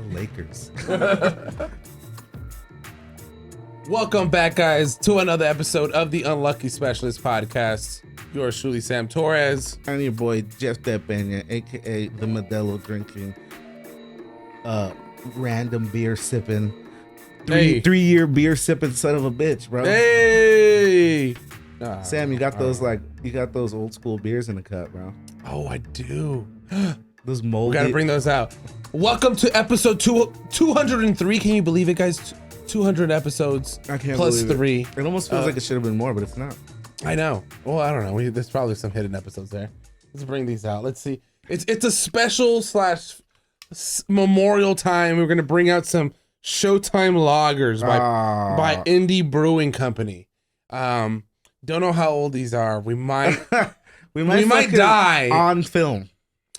The Lakers. Welcome back, guys, to another episode of the Unlucky Specialist Podcast. Yours truly, Sam Torres. I'm your boy, Jefte, a.k.a. the Modelo drinking, random beer sipping, three-year beer sipping son of a bitch, bro. Hey! Sam, you got those old school beers in the cup, bro. Oh, I do. Those moldy. We gotta bring those out. Welcome to episode 203. Can you believe it, guys? 200 episodes. I can't plus believe 3. It almost feels like it should have been more, but it's not. I know. Well, I don't know. There's probably some hidden episodes there. Let's bring these out. Let's see. It's a special / memorial time. We're gonna bring out some Showtime Lagers by Indie Brewing Company. Don't know how old these are. We might we might die on film.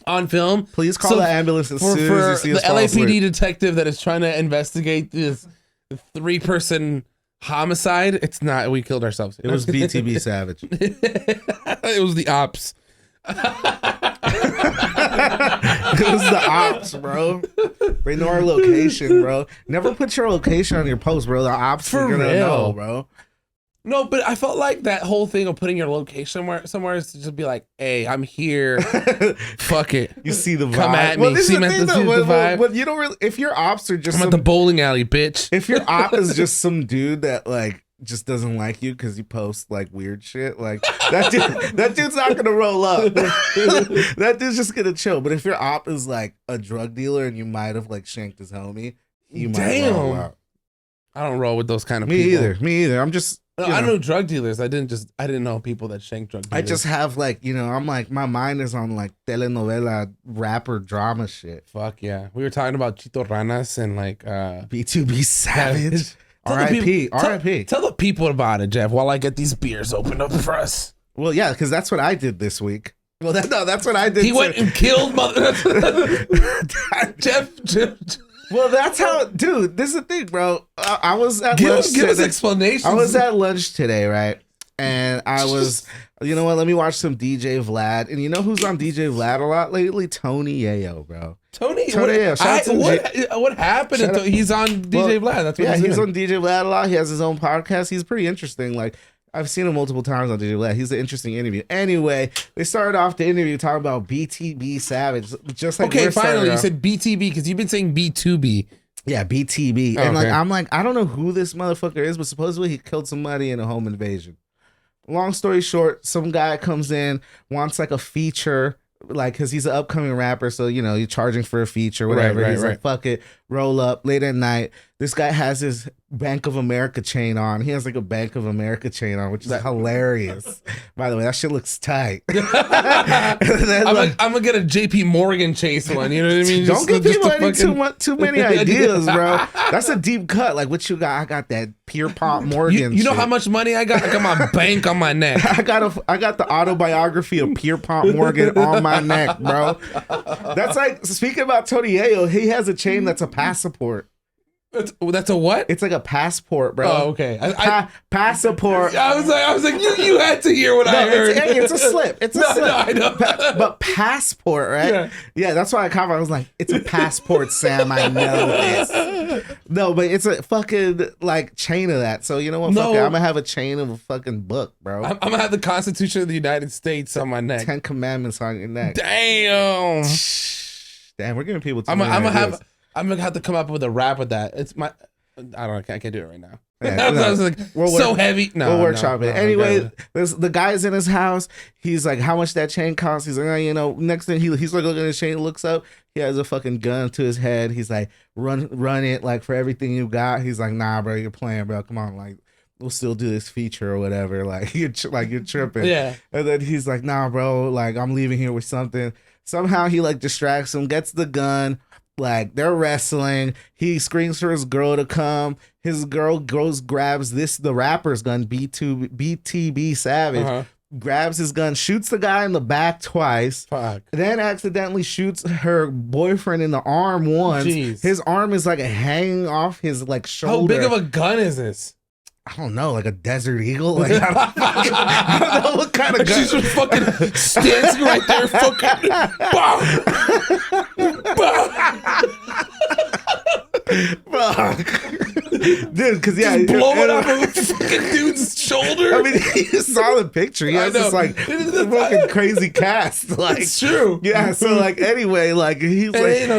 On film. Please call the ambulance as soon as you see us. The LAPD detective that is trying to investigate this 3-person homicide. It's not. We killed ourselves. It was BTB Savage. It was the ops. It was the ops, bro. They know our location, bro. Never put your location on your post, bro. The ops are gonna know, bro. No, but I felt like that whole thing of putting your location somewhere is to just be like, hey, I'm here. Fuck it. You see the vibe. Come at me. See the vibe. But you don't really, if your ops are just I'm at the bowling alley, bitch. If your op is just some dude that like just doesn't like you because you post like weird shit, like that dude's not gonna roll up. That dude's just gonna chill. But if your op is like a drug dealer and you might have like shanked his homie, you might roll out. I don't roll with those kind of people. Me either. I'm just I know drug dealers. I didn't know people that shank drug dealers. I just have like, I'm like, my mind is on like telenovela rapper drama shit. Fuck yeah. We were talking about Chito Ranas and like B2B Savage. R.I.P. Tell the people about it, Jeff, while I get these beers opened up for us. Well, yeah, because that's what I did this week. Well, that's what I did. He went and killed Jeff. Well, that's how, dude, this is the thing, bro. I was at lunch today. Give us explanations. I was at lunch today, right? And I was, you know what? Let me watch some DJ Vlad. And you know who's on DJ Vlad a lot lately? Tony Yayo, bro. Tony Yayo. What happened? He's on DJ Vlad. That's what he's on DJ Vlad a lot. He has his own podcast. He's pretty interesting. Like, I've seen him multiple times on DJ Vlad. He's an interesting interview. Anyway, they started off the interview talking about BTB Savage. Just like finally, you said BTB because you've been saying B2B. Yeah, BTB. And I'm like, I don't know who this motherfucker is, but supposedly he killed somebody in a home invasion. Long story short, some guy comes in, wants like a feature, like, because he's an upcoming rapper, so you're charging for a feature, whatever. He's like, fuck it, roll up late at night. This guy has his Bank of America chain on. He has like a Bank of America chain on, which is hilarious. By the way, that shit looks tight. I'm gonna get a JP Morgan Chase one. You know what I mean? Don't give people too many ideas, bro. That's a deep cut. Like what you got? I got that Pierpont Morgan. You know how much money I got? I got my bank on my neck. I got the autobiography of Pierpont Morgan on my neck, bro. That's like, speaking about Tony Yayo, he has a chain that's a passport. That's a what? It's like a passport, bro. Oh, okay. Passport. I was like, you had to hear what I heard. It's a slip. It's a slip. No, I know. But passport, right? Yeah, that's why I was like, it's a passport, Sam. I know this. No, but it's a fucking like chain of that. So you know what? Fuck it. I'm gonna have a chain of a fucking book, bro. I'm gonna have the Constitution of the United States on my neck. 10 Commandments on your neck. Damn. Damn, we're giving people. I'm gonna have to come up with a rap with that. It's my, I can't do it right now. Yeah, I was like, so heavy. No, we'll workshop it. Anyway, the guy's in his house. He's like, how much that chain costs? He's like, next thing he's like looking at his chain, looks up. He has a fucking gun to his head. He's like, run it like for everything you got. He's like, nah, bro, you're playing, bro. Come on, like, we'll still do this feature or whatever. Like you're tripping. Yeah. And then he's like, nah, bro, like I'm leaving here with something. Somehow he like distracts him, gets the gun. Like they're wrestling. He screams for his girl to come. His girl grabs the rapper's gun, BTB Savage, grabs his gun, shoots the guy in the back twice. Fuck. Then accidentally shoots her boyfriend in the arm once. Jeez. His arm is like hanging off his like shoulder. How big of a gun is this? I don't know, like a Desert Eagle. Like I don't know what kind of gun. She's just fucking standing right there, fucking. Bah! Bah! Dude, because just blowing up a fucking dude's shoulder. I mean, you saw the picture. He has this like fucking crazy cast. Like, it's true. Yeah. So like, anyway, like he's like,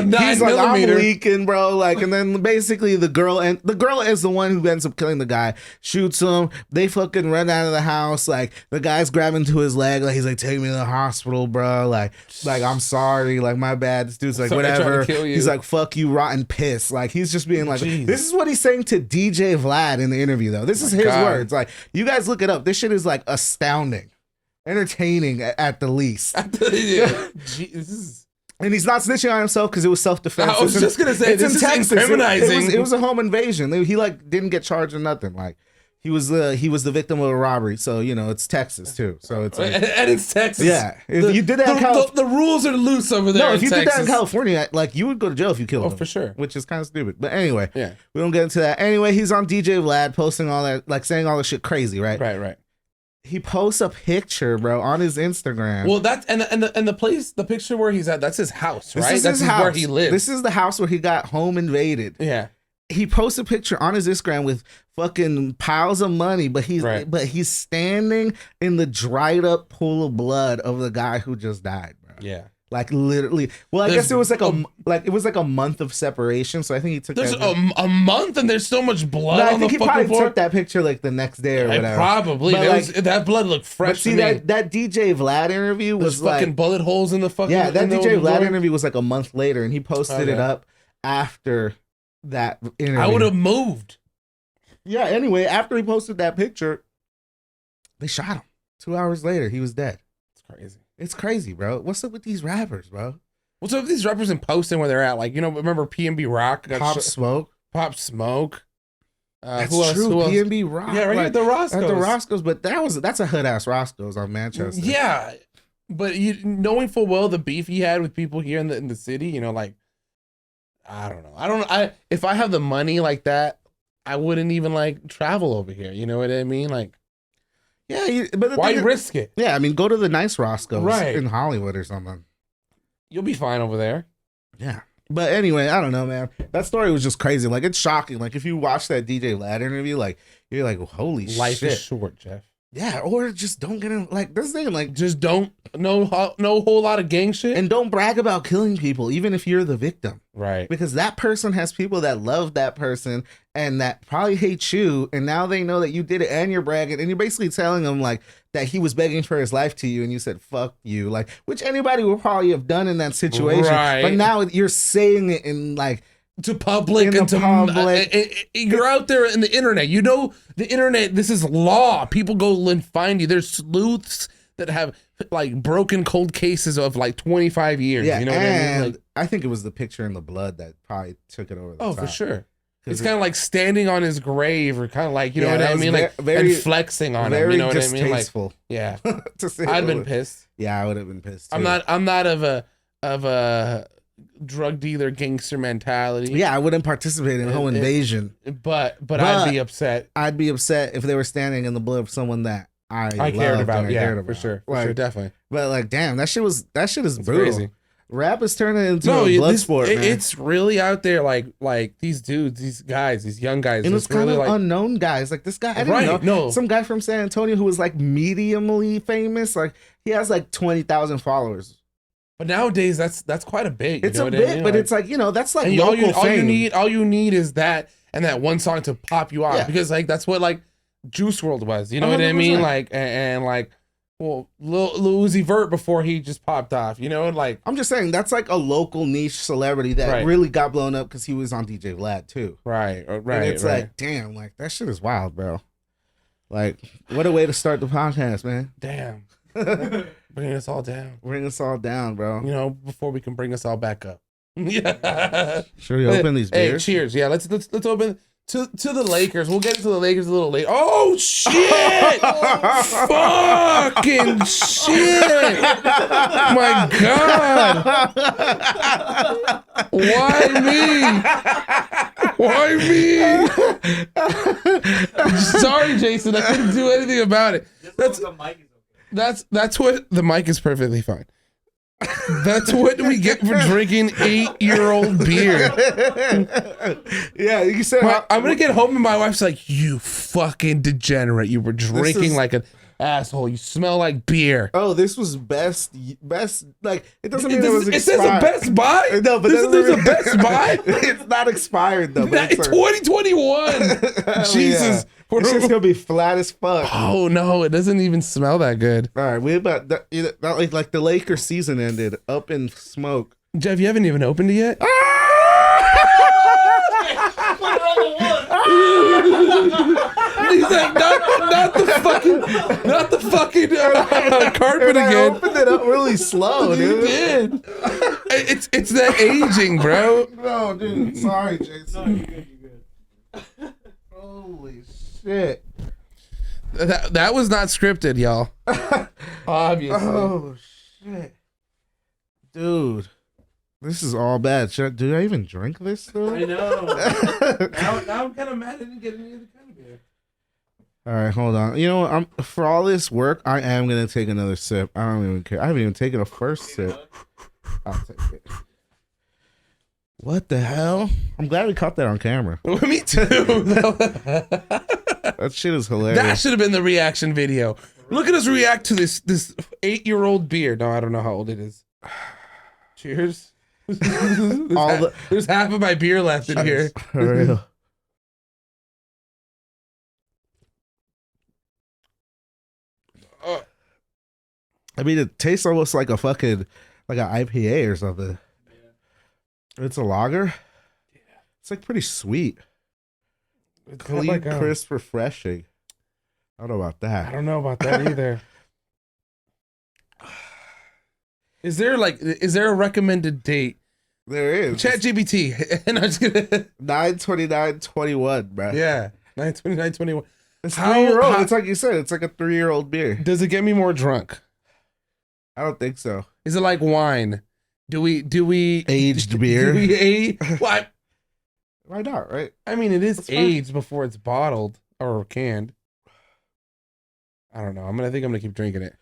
I'm leaking, bro. Like, and then basically the girl is the one who ends up killing the guy. Shoots him. They fucking run out of the house. Like the guy's grabbing to his leg. Like he's like, take me to the hospital, bro. Like I'm sorry. Like my bad. This dude's like, whatever. He's like, fuck you, rotten piss. Like he's just being like, this is what he's saying to DJ Vlad in the interview though. This is his words. Like you guys look it up. This shit is like astounding, entertaining at the least. And he's not snitching on himself because it was self-defense. I was just gonna say this is incriminating. It was a home invasion. He like didn't get charged or nothing. Like he was the victim of a robbery. So you know it's Texas too. So it's like, and it's Texas. Yeah, if you did that, the rules are loose over there. No, if you did that in California, like you would go to jail if you killed him. For sure. Which is kind of stupid. But anyway, yeah, we don't get into that. Anyway, he's on DJ Vlad posting all that, like saying all this shit crazy, right? Right. He posts a picture, bro, on his Instagram. Well, that's and the picture where he's at, that's his house, right? That's his house. Where he lives. This is the house where he got home invaded. Yeah. He posts a picture on his Instagram with fucking piles of money, but he's standing in the dried up pool of blood of the guy who just died, bro. Yeah. Like literally. Well, I guess it was like a month of separation. So I think he took. There's a month and there's so much blood on the fucking floor. I think he probably took that picture like the next day or whatever. Probably. That blood looked fresh. But see that DJ Vlad interview was like fucking bullet holes in the fucking. Yeah, that DJ Vlad interview was like a month later, and he posted it up after that interview. I would have moved. Yeah. Anyway, after he posted that picture, they shot him. 2 hours later, he was dead. It's crazy. It's crazy, bro. What's up with these rappers, bro? What's up with these rappers and posting where they're at? Like, you know, remember PNB Rock? Pop Smoke. That's true. PNB Rock. Yeah, right like, at the Roscoe's. At the Roscoe's, but that's a hood ass Roscoe's on Manchester. Yeah, but knowing full well the beef he had with people here in the city, you know, like I don't know. If I have the money like that, I wouldn't even like travel over here. You know what I mean? Like. Yeah, but why risk it? Yeah, I mean, go to the nice Roscoe's in Hollywood or something. You'll be fine over there. Yeah. But anyway, I don't know, man. That story was just crazy. Like, it's shocking. Like, if you watch that DJ Vlad interview, like, you're like, holy shit. Life is short, Jeff. Yeah, or just don't get in, like, this thing, like. Just don't, no whole lot of gang shit. And don't brag about killing people, even if you're the victim. Right. Because that person has people that love that person and that probably hate you, and now they know that you did it and you're bragging, and you're basically telling them, like, that he was begging for his life to you, and you said, fuck you. Like, which anybody would probably have done in that situation. Right. But now you're saying it in, like, to public and to public. You're out there in the internet. You know the internet. This is law. People go and find you. There's sleuths that have like broken cold cases of like 25 years. Yeah, you know what I mean? Like, I think it was the picture in the blood that probably took it over the top. For sure. It's kind of like standing on his grave, or kind of like, you know what I mean, like and flexing on him. You know what I mean? Like, yeah. I'd been pissed. Yeah, I would have been pissed too. I'm not of a drug dealer gangster mentality. Yeah, I wouldn't participate in a home invasion. But I'd be upset. I'd be upset if they were standing in the blood of someone that I cared about. For sure. Like, for sure, definitely. But like, damn, that shit is brutal. Crazy. Rap is turning into a blood sport, man. It's really out there, like these dudes, these guys, these young guys. And it's kind really of like unknown guys. Like this guy, I didn't know. Some guy from San Antonio who was like mediumly famous. Like he has like 20,000 followers. But nowadays, that's quite a bit. It's a bit, I mean? But like, it's like, you know, that's like local fame. All you need is that and that one song to pop you out, because like that's what like Juice WRLD was. You know 100%. What I mean? Like and like. Well, Lil Uzi Vert before he just popped off, you know, and like I'm just saying that's like a local niche celebrity that really got blown up because he was on DJ Vlad too. Right. And it's like, damn, like that shit is wild, bro. Like, what a way to start the podcast, man. Damn. Bring us all down. Bring us all down, bro. You know, before we can bring us all back up. Yeah. Should we open these beers? Hey, cheers. Yeah, let's open. To the Lakers. We'll get into the Lakers a little later. Oh, shit! Fucking shit! My God! Why me? Sorry, Jason. I couldn't do anything about it. That's what the mic is perfectly fine. That's what we get for drinking 8-year-old beer. Yeah, you said I'm gonna get home and my wife's like, "You fucking degenerate! You were drinking like an asshole. You smell like beer." Oh, this was best. Like it doesn't mean it was expired. It says a Best Buy. No, but there's a Best Buy. It's not expired though. But it's 2021. Jesus, it's just gonna be flat as fuck. Oh no, it doesn't even smell that good. All right, we about that, like the Lakers season ended up in smoke. Jeff, you haven't even opened it yet. He's like, not the fucking carpet I again. opened it up really slow, dude. You did. It's that aging, bro. No, dude. Sorry, Jason. You're good. Holy shit. That was not scripted, y'all. Obviously. Oh shit, dude. This is all bad. Do I even drink this though? I know. now I'm kind of mad I didn't get any of the kind of beer. All right, hold on. You know what? For all this work, I am gonna take another sip. I don't even care. I haven't even taken a first sip. I'll take it. What the hell? I'm glad we caught that on camera. Me too. That shit is hilarious. That should have been the reaction video. Look at us react to this 8-year-old beer. No, I don't know how old it is. Cheers. There's half of my beer left in here. For real. I mean, it tastes almost like a fucking like an IPA or something. Yeah. It's a lager. Yeah. It's like pretty sweet. It's clean, like, crisp, refreshing. I don't know about that. I don't know about that either. Is there a recommended date? There is. ChatGPT. And I'm just gonna 9/29/21, bro. Yeah. 9/29/21. It's 3-year-old. It's like you said, it's like a 3-year-old beer. Does it get me more drunk? I don't think so. Is it like wine? Do we aged beer? Do we age? What? Why not, right? I mean, it is aged before it's bottled or canned. I don't know. I think I'm gonna keep drinking it.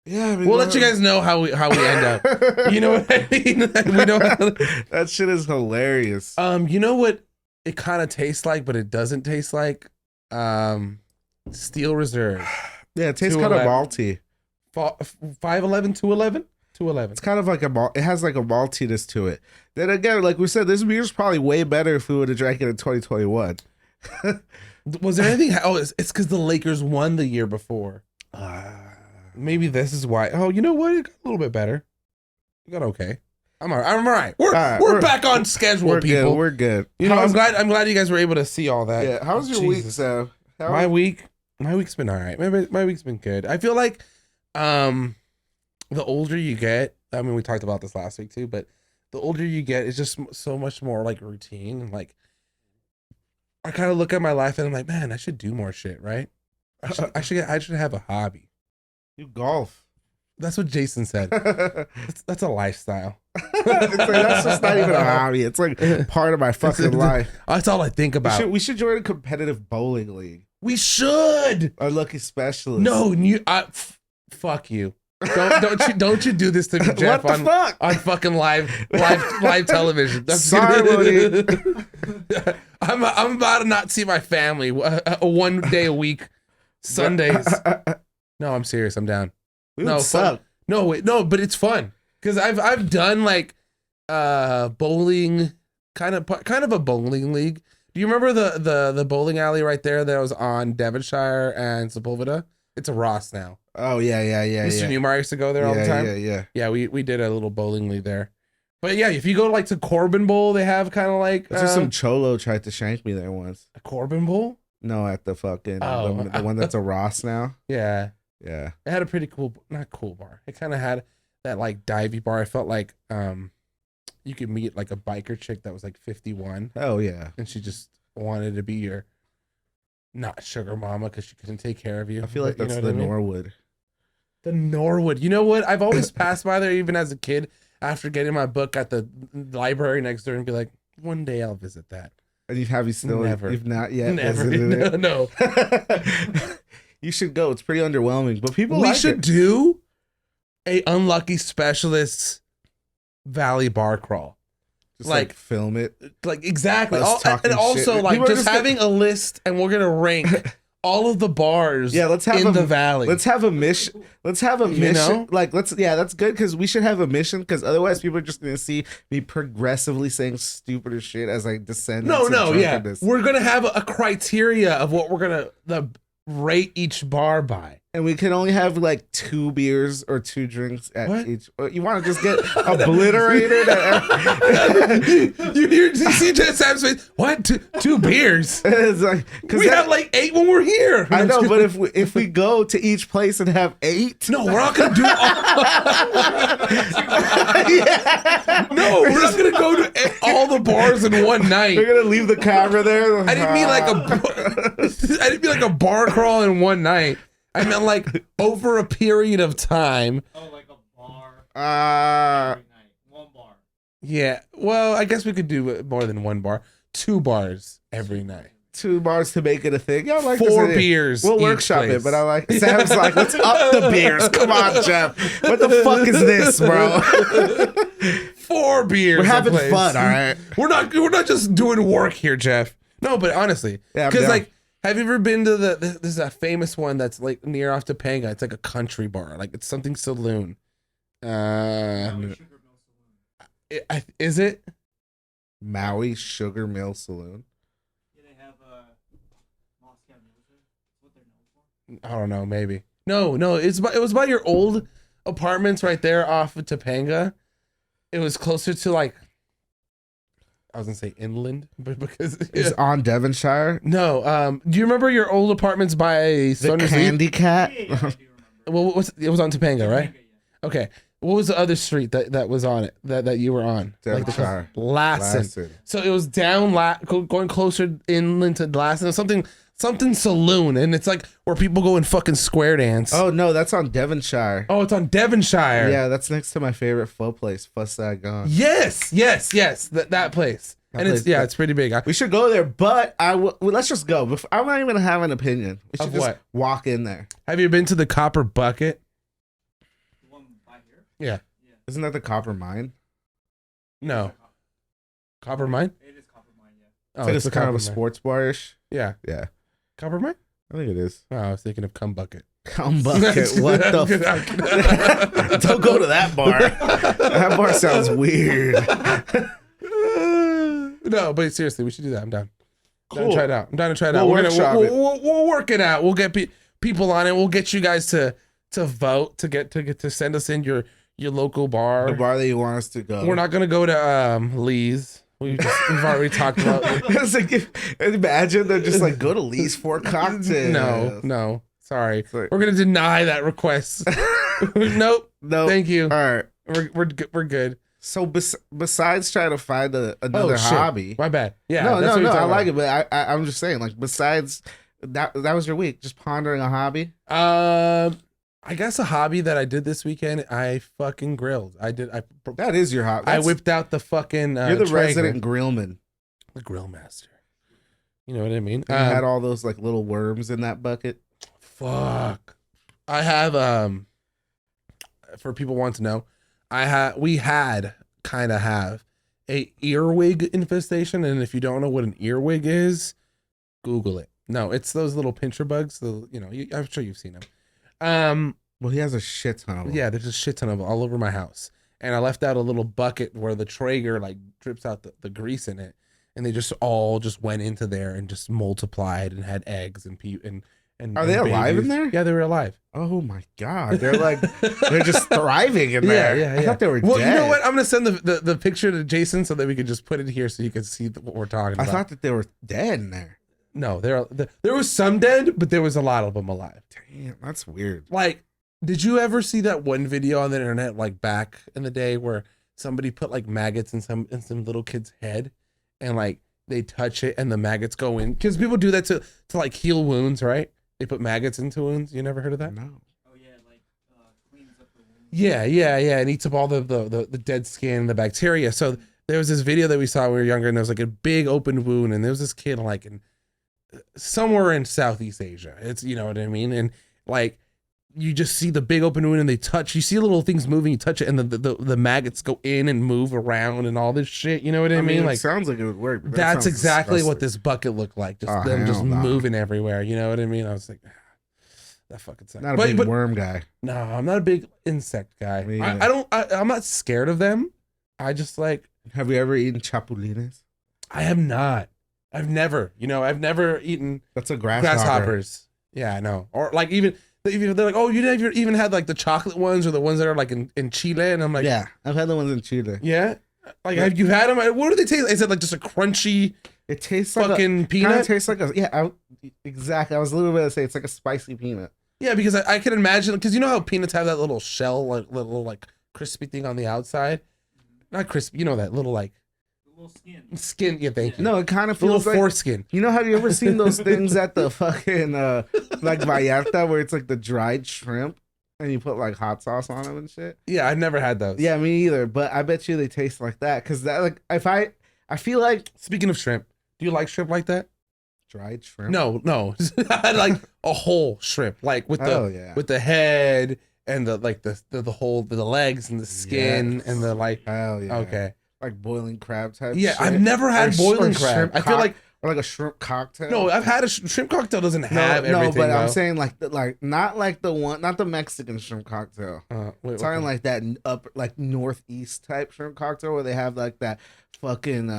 Yeah, I mean, we'll let you guys know how we end up. You know what I mean? We don't. That shit is hilarious. You know what it kind of tastes like, but it doesn't taste like. Steel Reserve. Yeah, it tastes kind of malty. 511, 211, 211. It's kind of like it has like a maltiness to it. Then again, like we said, this beer's probably way better if we would have drank it in 2021. Was there anything? Oh, it's because the Lakers won the year before. Maybe this is why. Oh, you know what? It got a little bit better. It got okay. I'm all right. We're back on schedule, people. Good. We're good. You know, I'm glad you guys were able to see all that. Yeah. How's your week, Sam? My week's been all right. My week's been good. I feel like, the older you get, I mean, we talked about this last week too, but the older you get, it's just so much more like routine. And like, I kind of look at my life and I'm like, man, I should do more shit, right? I should have a hobby. You golf. That's what Jason said. That's a lifestyle. It's like, that's just not even a hobby. It's like part of my fucking life. That's all I think about. We should join a competitive bowling league. We should. Our lucky specialist. No, fuck you. Don't you do this to me, Jeff? What the fuck? On fucking live television. Sorry, I'm about to not see my family one day a week, Sundays. No, I'm serious. I'm down. No, suck. No, wait, no, but it's fun because I've done like bowling, kind of a bowling league. Do you remember the bowling alley right there that was on Devonshire and Sepulveda? It's a Ross now. Oh yeah. Mr. Newmeyer used to go there all the time. Yeah. We did a little bowling league there. But yeah, if you go like to Corbin Bowl, they have kind of like some cholo tried to shank me there once. A Corbin Bowl? No, at the fucking the one that's a Ross now. Yeah. Yeah. It had a pretty not cool bar. It kind of had that like divey bar. I felt like you could meet like a biker chick that was like 51. Oh yeah. And she just wanted to be your not sugar mama because she couldn't take care of you. I feel like that's the Norwood. The Norwood. You know what? I've always passed by there even as a kid after getting my book at the library next door and be like, one day I'll visit that. And you still never. You've not yet visited it? No. You should go. It's pretty underwhelming, but we should do. a unlucky specialist's valley bar crawl. Just like film it. Like exactly. And also shit. like just having a list, and we're gonna rank all of the bars in the valley. Let's have a mission. Let's have a mission. Like that's good, because we should have a mission, because otherwise people are just gonna see me progressively saying stupider shit as I descend. We're gonna have a criteria of what we're gonna rate each bar by. And we can only have like 2 beers or 2 drinks at each. You want to just get obliterated? You see Sam's face. What? 2 beers? It's like, we have like 8 when we're here. I know, but if we go to each place and have 8, no, we're not gonna do all. No, we're not gonna go to all the bars in one night. We're gonna leave the camera there. I didn't mean like a bar crawl in one night. I meant like over a period of time. Oh, like a bar every night. 1 bar. Yeah. Well, I guess we could do more than 1 bar. 2 bars every night. 2 bars to make it a thing. Yeah, I like 4 beers. We'll workshop it, but I like. Sam's like, let's up the beers. Come on, Jeff. What the fuck is this, bro? 4 beers. We're having fun, all right. We're not just doing work here, Jeff. No, but honestly, because like. Have you ever been to there's a famous one that's like near off Topanga? It's like a country bar, like it's something saloon. Is it Maui Sugar Mill Saloon? Yeah, they have Moscow music. What they're known for. I don't know, maybe. No, it was by your old apartments right there off of Topanga. It was closer to like. I was gonna say inland, but because it's on Devonshire. No, do you remember your old apartments by the Candy Cat? Yeah, I do remember. Well, it was on Topanga, right? Okay. What was the other street that was on it that you were on? Devonshire. Like Lassen. So it was down going closer inland to Lassen. Something saloon, and it's like where people go and fucking square dance. Oh no, that's on Devonshire. Oh, it's on Devonshire. Yeah, that's next to my favorite pho place, Fuss Saigon. Yes. That place. It's pretty big. We should go there, but let's just go. I'm not even gonna have an opinion. We should just walk in there. Have you been to the Copper Bucket? The one by here? Yeah. Isn't that the copper mine? No. Copper Mine? It is Copper Mine, yeah. Oh, it's kind of a sports bar-ish. Yeah. Copper Mine? I think it is. Oh, I was thinking of Cum Bucket. Cum Bucket? What the Don't go to that bar. That bar sounds weird. No, but seriously, we should do that. I'm down. Cool. I'm down to try it out. We'll work it out. We'll get people on it. We'll get you guys to vote to send us in your local bar. The bar that you want us to go. We're not gonna go to Lee's. We've already talked about. It's like, imagine they're just like, go to Lee's for cocktails. No. Sorry. We're gonna deny that request. Nope. No. Thank you. All right. We're good. So besides trying to find another hobby, my bad. Yeah. No. I like it, but I'm just saying, like, besides that was your week, just pondering a hobby. I guess a hobby that I did this weekend. I fucking grilled. That is your hobby. I whipped out the fucking. You're the Traeger. resident grillman. The grill master. You know what I mean? You had all those like little worms in that bucket. Fuck. I have for people want to know, we had kind of have a earwig infestation, and if you don't know what an earwig is, Google it. No, it's those little pincher bugs. I'm sure you've seen them. Well, he has a shit ton of them. Yeah, there's a shit ton of them all over my house, and I left out a little bucket where the Traeger like drips out the grease in it, and they just all went into there and just multiplied and had eggs and Are they alive in there? Yeah, they were alive. Oh my god, they're just thriving in there. Yeah. I thought they were dead. You know what? I'm gonna send the picture to Jason so that we could just put it here so you can see what we're talking about. I thought that they were dead in there. No, there was some dead, but there was a lot of them alive. Damn, that's weird. Like, did you ever see that one video on the internet, like back in the day, where somebody put like maggots in some little kid's head, and like they touch it and the maggots go in? Because people do that to like heal wounds, right? They put maggots into wounds. You never heard of that? No. Oh yeah, like cleans up the wound. Yeah, and eats up all the dead skin and the bacteria. So there was this video that we saw when we were younger, and there was like a big open wound, and there was this kid like somewhere in Southeast Asia. It's, you know what I mean? And like you just see the big open wound and they touch. You see little things moving, you touch it, and the maggots go in and move around and all this shit. You know what I mean? Like, sounds like it would work. But that's exactly disgusting. what this bucket looked like. Just them just moving everywhere. You know what I mean? I was like, that fucking sucks. Not a big worm guy. No, I'm not a big insect guy. I'm not scared of them. I just like. Have you ever eaten chapulines? I have not. I've never eaten. That's a grasshoppers. Yeah, I know. Or like even they're like, oh, you never even had like the chocolate ones or the ones that are like in Chile, and I'm like, yeah, I've had the ones in Chile. Yeah, like have you had them? What do they taste? Is it like just a crunchy? It tastes fucking like peanut. Kind of tastes like exactly. I was a little bit to say it's like a spicy peanut. Yeah, because I can imagine, because you know how peanuts have that little shell, like little like crispy thing on the outside. Not crispy, you know that little like. Little skin. Yeah, thank you. No, it kind of feels little like foreskin. You know, have you ever seen those things at the fucking like Vallarta where it's like the dried shrimp and you put like hot sauce on them and shit? Yeah, I've never had those. Yeah, me either. But I bet you they taste like that because that like I feel like, speaking of shrimp, do you like shrimp like that? Dried shrimp? No, like a whole shrimp, like with the head and the like the whole the legs and the skin and the like. Hell yeah. Okay. Like boiling crab type. Yeah, shit. I've never had boiling crab. I feel like or like a shrimp cocktail. No, I've had a shrimp cocktail. Doesn't have everything. No, but though. I'm saying like not like the one, not the Mexican shrimp cocktail. Talking like that like northeast type shrimp cocktail where they have like that fucking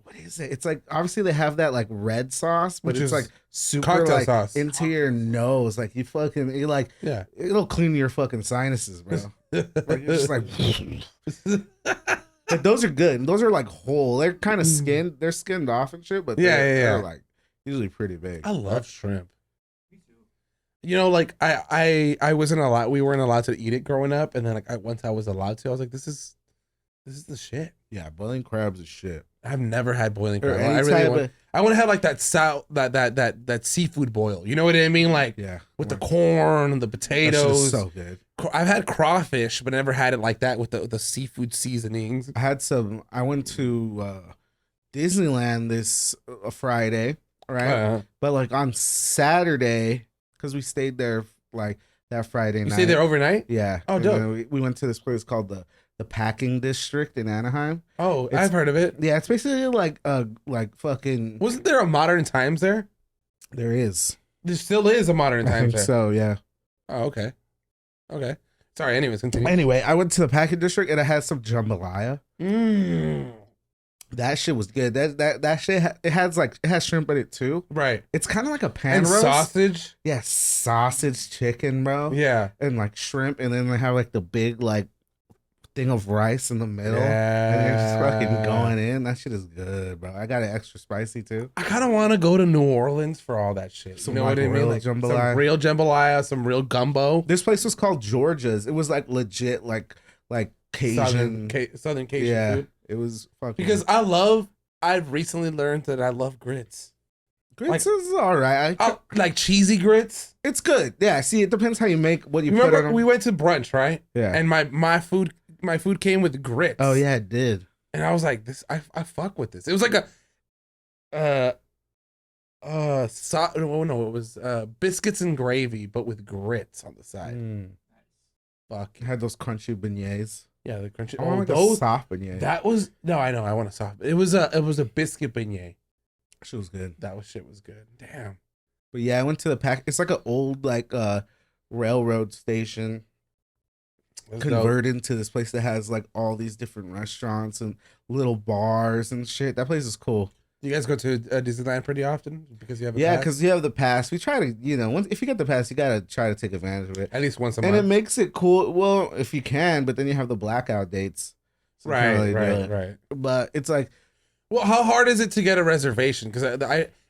what is it? It's like obviously they have that like red sauce, but it's like super cocktail like sauce into your nose. Like you like it'll clean your fucking sinuses, bro. Like, you're just like. But those are good. Those are like whole. They're kind of skinned. They're skinned off and shit. But they're like usually pretty big. I love shrimp. Me too. You know, like I wasn't allowed. We weren't allowed to eat it growing up, and then like once I was allowed to, I was like, this is the shit. Yeah, boiling crabs is shit. I've never had boiling crab. I want to have like that that seafood boil. You know what I mean? Like with the corn and the potatoes. So good. I've had crawfish, but never had it like that with the seafood seasonings. I went to Disneyland this Friday, right? But like on Saturday, because we stayed there like that Friday night. You stayed there overnight? Yeah. Oh, dope. We went to this place called the Packing District in Anaheim. Oh, I've heard of it. Yeah, it's basically like fucking. Wasn't there a Modern Times there? There is. There still is a Modern Times there. So yeah. Oh, okay. Okay. Sorry. Anyways, continue. Anyway, I went to the Packing District and it had some jambalaya. That shit was good. That shit it has shrimp in it too. Right. It's kind of like a pan roast. Sausage. Yeah, sausage, chicken, bro. Yeah. And like shrimp, and then they have like the big like thing of rice in the middle. Yeah. And you're just fucking going in. That shit is good, bro. I got it extra spicy too. I kind of want to go to New Orleans for all that shit. Some you know what I mean? Like jambalaya. Some real jambalaya, some real gumbo. This place was called Georgia's. It was like legit, like Cajun, Southern Cajun food. It was fucking. Because I've recently learned that I love grits. Grits is all right. Like cheesy grits. It's good. Yeah. See, it depends how you make what you Remember, put on them. we went to brunch, right? Yeah. And my food came with grits. Oh yeah, it did. And I was like, I fuck with this. It was like it was biscuits and gravy, but with grits on the side. Fuck. It had those crunchy beignets. Yeah, the crunchy. I want like a soft beignet. That was I know. I want a soft. It was a biscuit beignet. Shit was good. Shit was good. Damn. But yeah, I went to the pack. It's like an old like railroad station. Converted into this place that has like all these different restaurants and little bars and shit. That place is cool. You guys go to Disneyland pretty often because you have pass? Because you have the pass. We try to, if you get the pass, you gotta try to take advantage of it at least once a month. And it makes it cool. Well, if you can, but then you have the blackout dates. So Right. But it's like, well, how hard is it to get a reservation? Because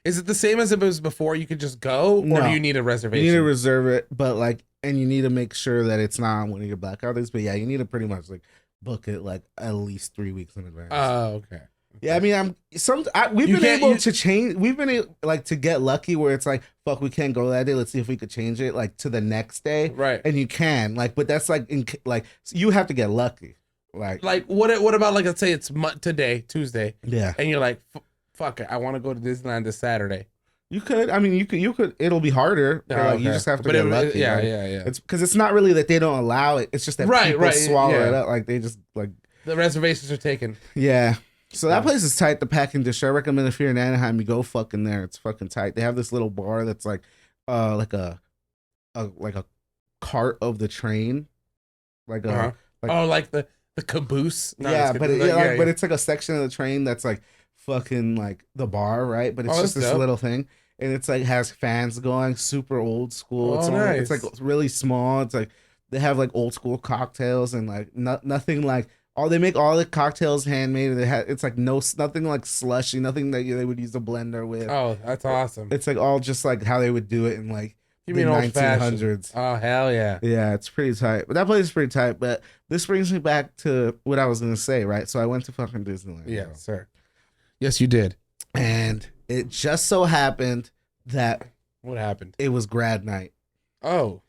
is it the same as if it was before? You could just go, or do you need a reservation? You need to reserve it, but like, and you need to make sure that it's not on one of your blackout days. But yeah, you need to pretty much like book it like at least 3 weeks in advance. Oh, okay. Yeah, I mean, we've been able to change. We've been able, like, to get lucky where it's like, fuck, we can't go that day. Let's see if we could change it like to the next day. Right. And you can, like, but that's like you have to get lucky. Like what about like, let's say it's today, Tuesday. Yeah. And you're like, fuck it, I want to go to Disneyland this Saturday. You could. I mean, you could. It'll be harder. But, like, you just have to But get lucky. yeah, right? yeah. It's because it's not really that they don't allow it. It's just that people swallow it up. Like they just like the reservations are taken. Yeah. So that place is tight. The Packing Dish. I recommend if you're in Anaheim, you go fucking there. It's fucking tight. They have this little bar that's like a cart of the train, like a like the caboose. No, yeah, but but it's like a section of the train that's like fucking like the bar, right? But it's just this little thing, and it's like has fans going, super old school. It's nice. It's like really small. It's like they have like old school cocktails and like nothing like. They make all the cocktails handmade. It's like nothing like slushy, nothing that they would use a blender with. Oh, that's awesome. It's like all just like how they would do it in like you the mean 1900s. Oh hell yeah. Yeah, it's pretty tight. But that place is pretty tight. But this brings me back to what I was gonna say, right? So I went to fucking Disneyland. Yeah, sir. Yes, you did. And it just so happened that what happened? It was grad night. Oh.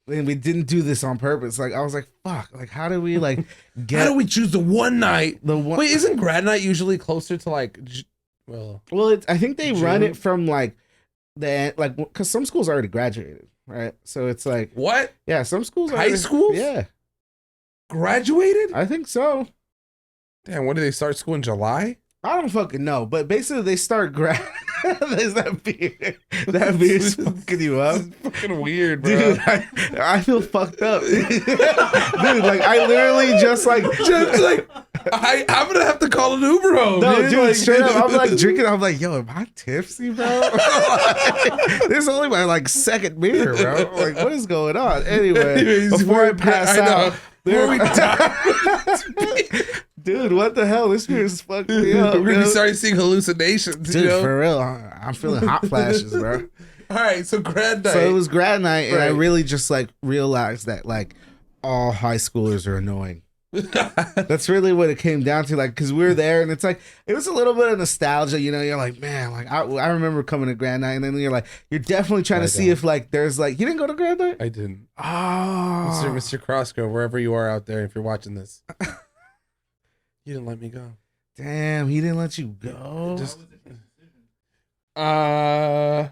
And we didn't do this on purpose. Like I was like, "Fuck! Like how do we like get? How do we choose the one night? The one. Wait, isn't grad night usually closer to like? Well, I think they run it from like because some schools already graduated, right? So it's like what? Yeah, some schools high schools. Yeah, graduated. I think so. Damn, when do they start school in July? I don't fucking know, but basically they start There's that beard's fucking you up. This is fucking weird, bro. Dude, I feel fucked up. Dude, like I literally just like I'm gonna have to call an Uber home. No, dude, like, straight up, I'm like drinking. I'm like, yo, am I tipsy, bro? This is only my like second beer, bro. Like, what is going on? Anyway, before I pass out, before we die. Dude, what the hell? This beer is fucking me up. We're gonna be starting seeing hallucinations. Dude, for real. I'm feeling hot flashes, bro. All right, so grad night. So it was grad night, and I really just like realized that like all high schoolers are annoying. That's really what it came down to, like, because we were there, and it's like it was a little bit of nostalgia, you know. You're like, man, like I remember coming to grad night, and then you're like, you're definitely trying to see if like there's like you didn't go to grad night. I didn't. Oh, Mr. Crossgrove, wherever you are out there, if you're watching this. You didn't let me go. Damn, he didn't let you go. I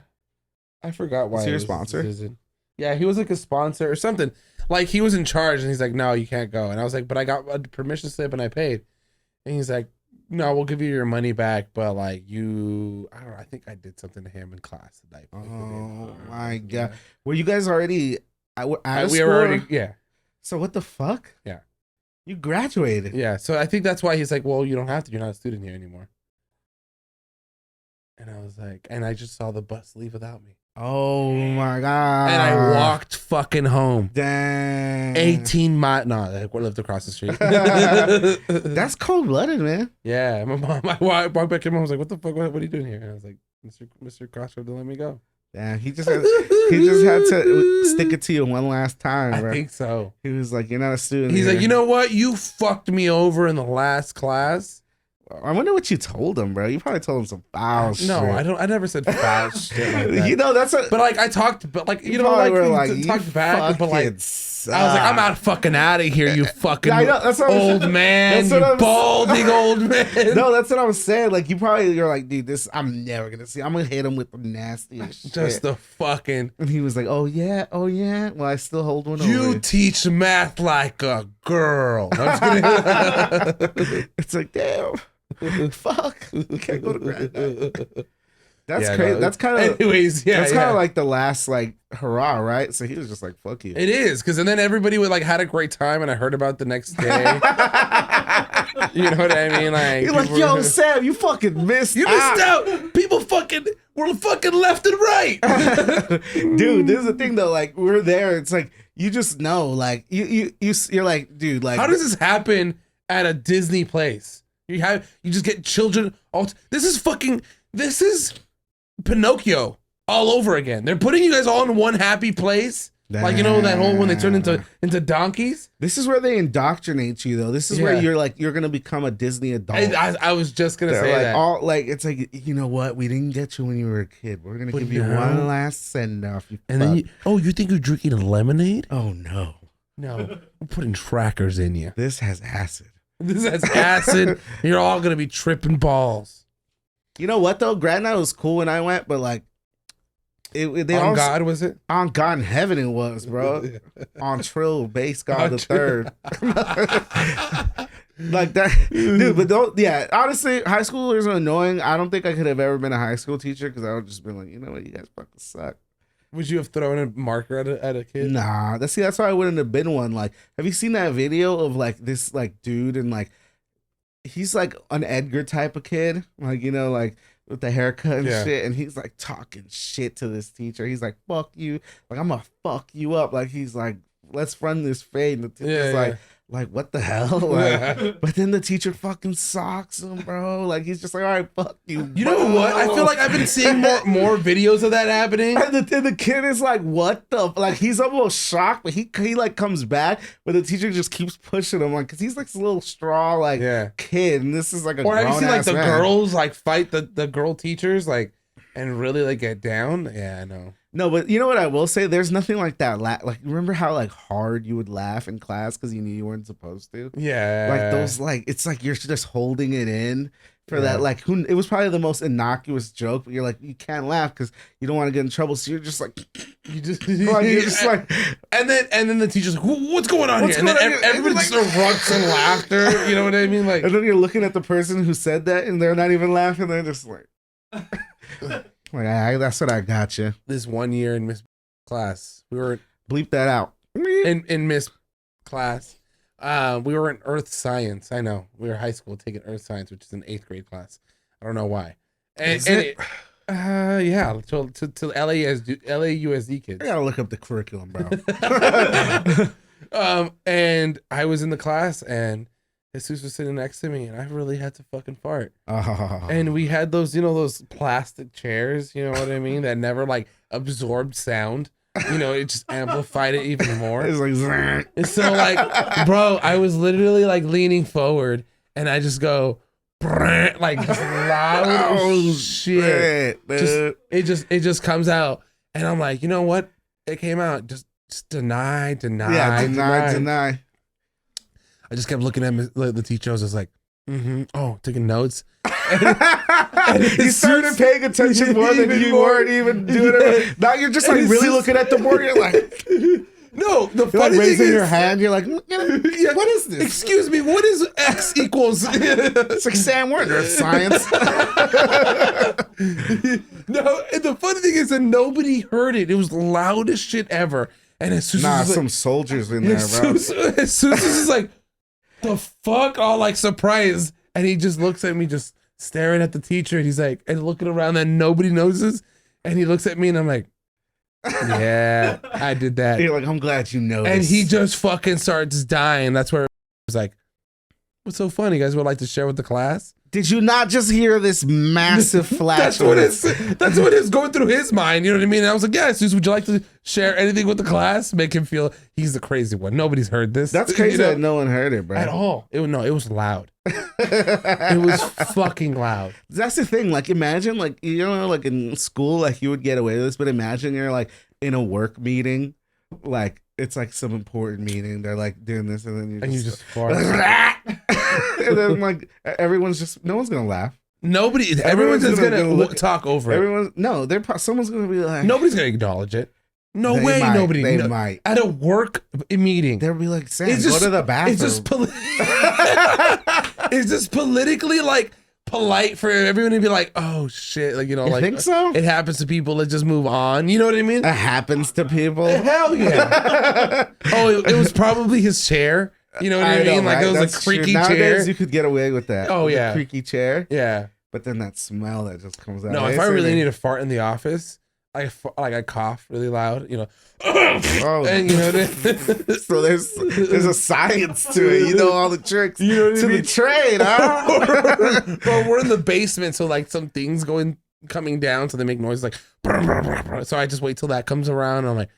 forgot why. Was he your sponsor? Yeah, he was like a sponsor or something. Like he was in charge, and he's like, "No, you can't go." And I was like, "But I got a permission slip and I paid." And he's like, "No, we'll give you your money back, but like I don't know. I think I did something to him in class that night." Oh my god, were you guys already? We were already. Yeah. So what the fuck? Yeah. You graduated. Yeah, so I think that's why he's like, well, you don't have to. You're not a student here anymore. And I was like, and I just saw the bus leave without me. Oh my god. And I walked fucking home. Dang. 18 miles. No, I lived across the street. That's cold-blooded, man. Yeah, my mom. I walked back to my mom. I was like, what the fuck? What are you doing here? And I was like, Mr. Crossroad didn't let me go. Yeah, he just had to stick it to you one last time, bro. I think so. He was like, "You're not a student." He's here. like, you know what? You fucked me over in the last class. I wonder what you told him, bro. You probably told him some foul shit. No, I don't. I never said foul shit like that. You know, that's what. But like, I talked, but like, you know, like, talked back, but like, I was like, I'm out fucking out of here, you fucking old man, you balding old man. No, that's what I was saying. Like, you're like, dude, I'm never gonna see. I'm gonna hit him with the nastiest shit. Just the fucking. And he was like, oh yeah. Well, I still hold one. You teach math like a girl. I'm just kidding. It's like, damn. Fuck. Can't go to grad night. That's crazy. No, that's kind of. Anyways, yeah. That's kind of like the last like hurrah, right? So he was just like, "Fuck you." It is because then everybody would like had a great time, and I heard about it the next day. You know what I mean? Like you're like, "Yo, Sam, you fucking missed. You missed out. People were fucking left and right." Dude, this is the thing though. Like we're there. It's like you just know. Like you're like, dude. Like how does this happen at a Disney place? You just get children. This is Pinocchio all over again. They're putting you guys all in one happy place. Damn. Like, you know, that whole when they turn into donkeys. This is where they indoctrinate you, though. This is where you're going to become a Disney adult. I was just going to say like, that. It's like, you know what? We didn't get you when you were a kid. We're going to give you one last send off. And then you think you're drinking a lemonade? Oh, no. No. We're putting trackers in you. This has acid. This has acid. You're all going to be tripping balls. You know what, though? Grad night was cool when I went, but like, They On also, God, was it? on God in heaven it was, bro. On Trill, Bass God the third. Like that, dude. But don't. Yeah, honestly, high schoolers are annoying. I don't think I could have ever been a high school teacher because I would just been like, you know what, you guys fucking suck. Would you have thrown a marker at a kid? Nah, that's why I wouldn't have been one. Like, have you seen that video of like this like dude and like he's like an Edgar type of kid, like like with the haircut and shit, and he's like talking shit to this teacher. He's like, "Fuck you!" Like I'm gonna fuck you up. Like he's like, "Let's run this fade." And the teacher's like, what the hell? Like, but then the teacher fucking socks him, bro. Like he's just like, all right, fuck you. You know what? I feel like I've been seeing more videos of that happening. And the kid is like, what the? Like he's almost shocked, but he like comes back, but the teacher just keeps pushing him, like, cause he's like this little straw like kid, and this is like a or have you seen like the man. girls like fight the girl teachers like and really like get down? Yeah, I know. No, but you know what I will say? There's nothing like that. Like, remember how like hard you would laugh in class because you knew you weren't supposed to? Yeah. Like those, like it's like you're just holding it in for that. Like, it was probably the most innocuous joke, but you're like, you can't laugh because you don't want to get in trouble. So you're just like, you're just like, and then the teacher's like, what's going on here? And then everybody just erupts in laughter. You know what I mean? Like, and then you're looking at the person who said that, and they're not even laughing. They're just like. Like, that's what I got you. This one year in Miss class, we were bleep that out. In Miss class, we were in Earth Science. I know we were high school taking Earth Science, which is an 8th grade class. I don't know why. And yeah, to LAUSD kids. I gotta look up the curriculum, bro. And I was in the class and Jesus was sitting next to me, and I really had to fucking fart. And we had those, those plastic chairs, you know what I mean, that never like absorbed sound. It just amplified it even more. It's like, and so like, bro, I was literally like leaning forward, and I just go, like just loud shit. It just comes out, and I'm like, you know what? It came out. Just deny. I just kept looking at the teacher. I was just like, oh, taking notes. And you started paying attention more than you weren't even doing it. Now you're just like really looking at the board. You're like, no, the you're funny like raising thing your is, hand. You're like, what is this? Excuse me, what is X equals? It's like Sam Werner science. No, and the funny thing is that nobody heard it. It was the loudest shit ever. And as soon as some soldiers in there, bro. As soon as he's like, the fuck, all like surprised, and he just looks at me, just staring at the teacher, and he's like, and looking around, and nobody notices, and he looks at me, and I'm like, yeah, I did that. You're like, I'm glad you noticed. And he just fucking starts dying. That's where it was like, what's so funny? You guys would like to share with the class? Did you not just hear this massive flash? That's what is going through his mind. You know what I mean? And I was like, yeah, Suze, would you like to share anything with the class? Make him feel he's the crazy one. Nobody's heard this. That's crazy that no one heard it, bro. At all. It was loud. It was fucking loud. That's the thing. Like, imagine, like, like in school, like you would get away with this, but imagine you're like in a work meeting, like it's like some important meeting. They're like doing this, and then you just fart. And then like no one's gonna laugh. Everyone's just gonna talk over it. Someone's gonna be like, nobody's gonna acknowledge it. No way, nobody. They might. At a work meeting. They'll be like, Sam, go to the bathroom. It's just politically like polite for everyone to be like, oh shit, like you like think so? It happens to people that just move on. You know what I mean? It happens to people. Hell yeah. It was probably his chair. You know what I mean? Like it was a creaky chair. Nowadays you could get away with that. Oh yeah, creaky chair. Yeah. But then that smell that just comes out. No, if I really need to fart in the office, I cough really loud, Oh, and so there's a science to it. All the tricks the trade, huh? Well, we're in the basement, so like some things coming down, so they make noises like. Brr, brr, brr, brr. So I just wait till that comes around, and I'm like,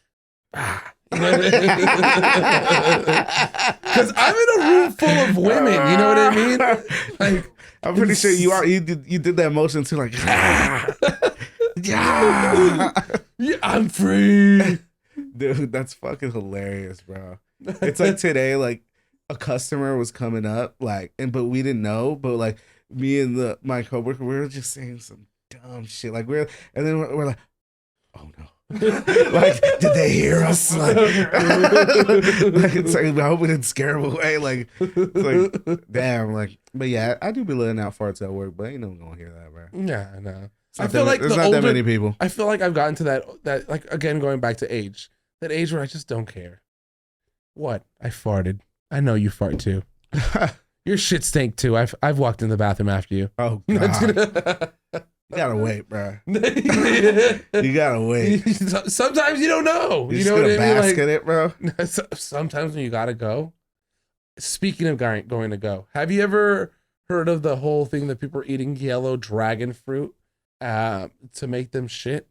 because I'm in a room full of women. You know what I mean? Like, I'm pretty sure you did that motion too, like. Yeah, I'm free. Dude, that's fucking hilarious, bro. It's like today, like a customer was coming up, like, but we didn't know, but like me and my coworker, we were just saying some dumb shit, like and then we're like, oh no. Like, did they hear us? Like, it's like, I hope we didn't scare them away. Like, it's like, damn. Like, but yeah, I do be letting out farts at work, but ain't no one gonna hear that, bro. Yeah, I know. I feel like there's not that many people. I feel like I've gotten to that like, again, going back to age, that age where I just don't care. What? I farted. I know you fart too. Your shit stank too. I've walked in the bathroom after you. Oh god. You gotta wait, bro. You gotta wait. Sometimes you don't know. You know what I mean? Bask in it, bro. Sometimes when you gotta go. Speaking of going to go, have you ever heard of the whole thing that people are eating yellow dragon fruit to make them shit?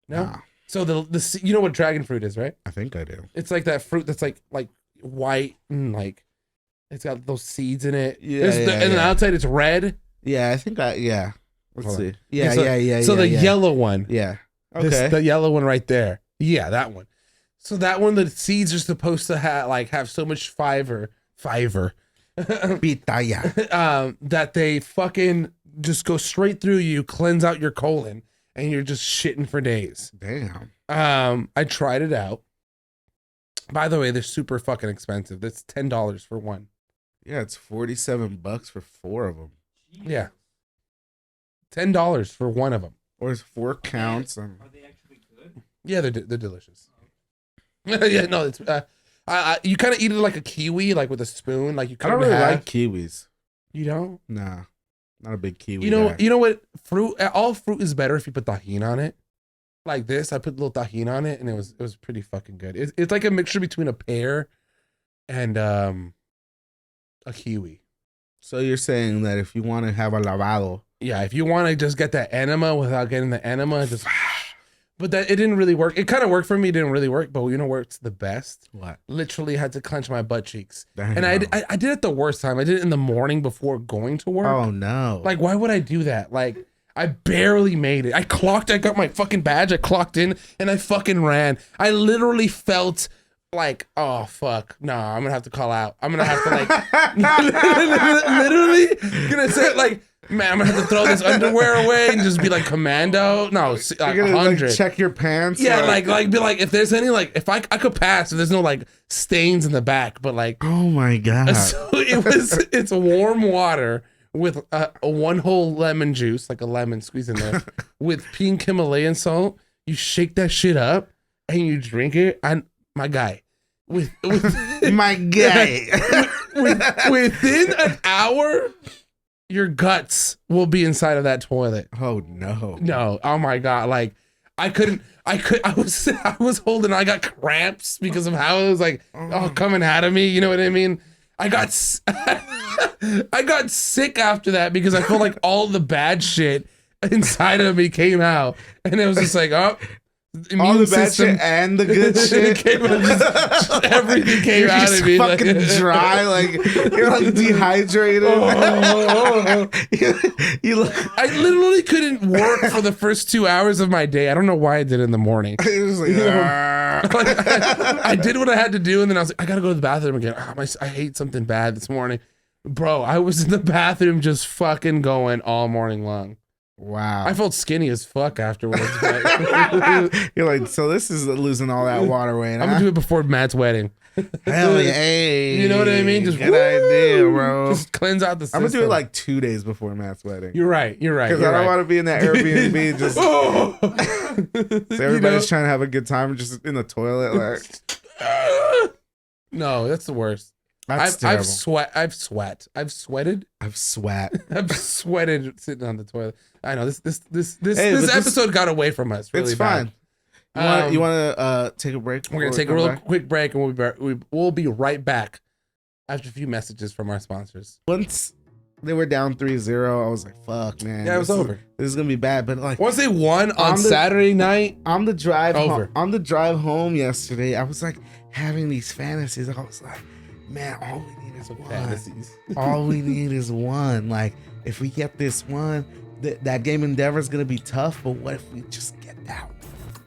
No. Nah. So the you know what dragon fruit is, right? I think I do. It's like that fruit that's like white and like it's got those seeds in it. Yeah, and the outside it's red. Yeah, I think yeah. Let's see. Yeah, So the yellow one. Yeah. Okay. The yellow one right there. Yeah, that one. So that one, the seeds are supposed to have so much fiber. Pitaya. That they fucking just go straight through you, cleanse out your colon, and you're just shitting for days. Damn. I tried it out. By the way, they're super fucking expensive. That's $10 for one. Yeah, it's $47 for 4 of them. Yeah. $10 for one of them. Or it's 4 counts. Are they actually good? Yeah, they're delicious. Yeah, no, it's you kind of eat it like a kiwi, like with a spoon, like you. I don't really like kiwis. You don't? Nah, not a big kiwi. You know, guy. you know what? All fruit is better if you put tahini on it. Like this, I put a little tahini on it, and it was pretty fucking good. It's like a mixture between a pear and a kiwi. So you're saying that if you want to have a lavado, yeah, if you want to just get that enema without getting the enema, just. But that it didn't really work. It kind of worked for me. It didn't really work. But you know where it's the best? What? Literally had to clench my butt cheeks. Damn. And I did it the worst time. I did it in the morning before going to work. Oh no! Like, why would I do that? Like, I barely made it. I got my fucking badge. I clocked in and I fucking ran. I literally felt like, oh fuck, no, I'm gonna have to call out. I'm gonna have to like, literally gonna say like. Man, I'm gonna have to throw this underwear away and just be like commando. No, like 100. Like, check your pants. Yeah, like be like if there's any like if I could pass if there's no like stains in the back, but like oh my god. So it's warm water with a 1 whole lemon juice, like a lemon squeeze in there, with pink Himalayan salt. You shake that shit up and you drink it. And my guy, with my guy, within an hour. Your guts will be inside of that toilet. Oh no. No. Oh my god. Like I was holding, I got cramps because of how it was like coming out of me. You know what I mean? I got sick after that because I felt like all the bad shit inside of me came out. And it was just like, oh, all the bad shit and the good shit came out, just everything came out of me. Fucking like, dry, like you're like dehydrated. You look. I literally couldn't work for the first 2 hours of my day. I don't know why I did it in the morning. It was like, I did what I had to do, and then I was like, I gotta go to the bathroom again. I ate something bad this morning, bro. I was in the bathroom just fucking going all morning long. Wow. I felt skinny as fuck afterwards. You're like, so this is losing all that water weight. I'm gonna do it before Matt's wedding. Hell yeah. Hey, you know what I mean? Just good idea, bro. Just cleanse out the system. I'm gonna do it like 2 days before Matt's wedding. You're right. Because I don't want to be in that Airbnb just so everybody's trying to have a good time just in the toilet. Like no, that's the worst. I've sweated. I've sweated sitting on the toilet. I know this episode got away from us. Really, it's fine. You want to take a break? We're gonna take a real quick break, and we'll be right back after a few messages from our sponsors. Once they were down 3-0, I was like, "Fuck, man! Yeah, it was over. This is gonna be bad." But like, once they won on Saturday night, on the drive home yesterday, I was like having these fantasies. I was like, man, all we need is one. Fantasies. All we need is one. Like, if we get this one, that game Endeavor is gonna be tough. But what if we just get that one?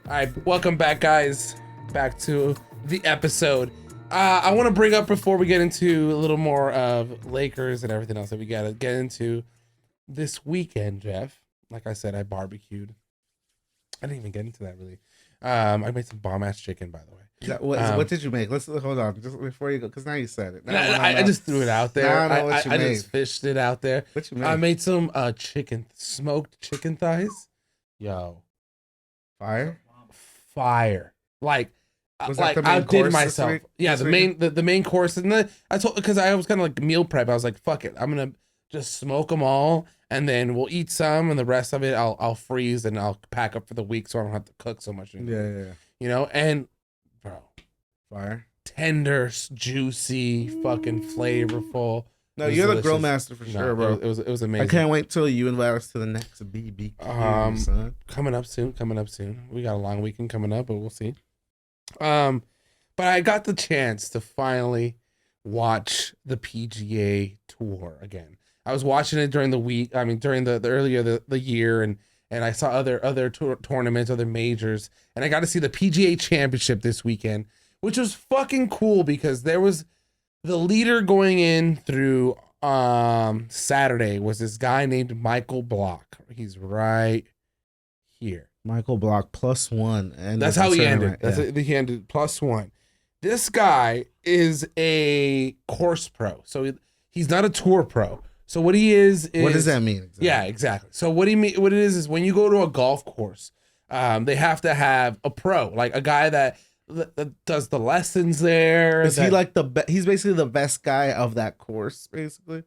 All right, welcome back, guys. Back to the episode. I want to bring up before we get into a little more of Lakers and everything else that we gotta get into this weekend, Jeff. Like I said, I barbecued. I didn't even get into that really. I made some bomb ass chicken, by the way. What did you make? Let's hold on just before you go, because now you said it. Now I just threw it out there. Now I know what you I made. just fished it out there. What you made? I made some smoked chicken thighs. Yo, Fire. Like, Was that like the main I did course myself. this week? Yeah, This the main course, and then I told because I was kind of like meal prep. I was like, fuck it, I'm gonna just smoke them all, and then we'll eat some, and the rest of it I'll freeze and I'll pack up for the week, so I don't have to cook so much. Yeah. You know, and bro, Fire. tender, juicy, fucking flavorful. No, It was you're the delicious. grill master for sure, bro. It was amazing. I can't wait till you invite us to the next BBQ, son. Coming up soon. We got a long weekend coming up, but we'll see. But I got the chance to finally watch the PGA Tour again. I was watching it during the week. I mean, during the earlier the year, and I saw other tournaments, other majors, and I got to see the PGA Championship this weekend, which was fucking cool because there was the leader going in through Saturday was this guy named Michael Block. He's right here. Michael Block +1, and That's how he ended. He ended +1. This guy is a course pro, so he's not a tour pro. So what he is what does that mean? Exactly? Yeah, exactly. So what it is when you go to a golf course, they have to have a pro, like a guy that does the lessons there. Is he like he's basically the best guy of that course, basically?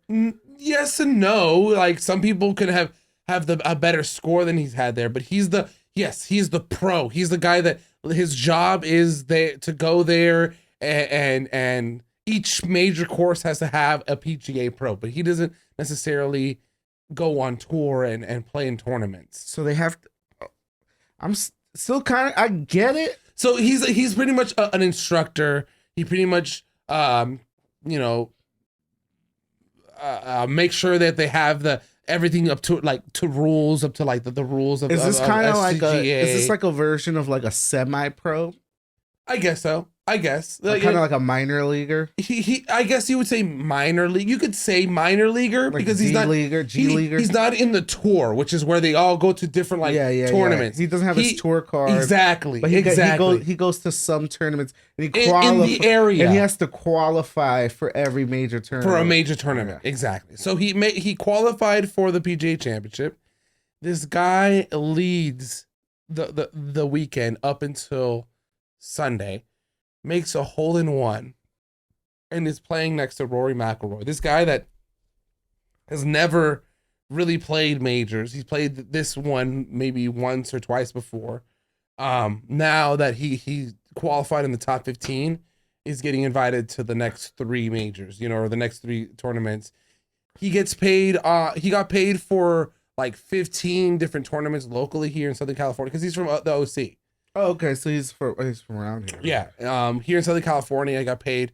Yes and no. Like some people could have a better score than he's had there, but he's the pro. He's the guy that his job is to go there and each major course has to have a PGA pro, but he doesn't necessarily go on tour and play in tournaments. So they have to, I'm still kind of, I get it. So he's pretty much an instructor. He pretty much make sure that they have everything up to rules, up to like the rules of. Is this kind of like is this like a version of like a semi-pro? I guess so. I guess kind of like a minor leaguer. I guess you would say minor league. You could say minor leaguer like because he's not leaguer, G leaguer. He's not in the tour, which is where they all go to different tournaments. Yeah. He doesn't have his tour card. Exactly. But he goes to some tournaments and he in the area, and he has to qualify for every major tournament. For a major tournament, exactly. So he qualified for the PGA Championship. This guy leads the weekend up until Sunday. Makes a hole-in-one and is playing next to Rory McIlroy. This guy that has never really played majors. He's played this one maybe once or twice before. Now that he qualified in the top 15, is getting invited to the next 3 majors, or the next 3 tournaments. He gets paid. He got paid for like 15 different tournaments locally here in Southern California because he's from the OC. Oh, okay. So he's from around here. Yeah. Here in Southern California, I got paid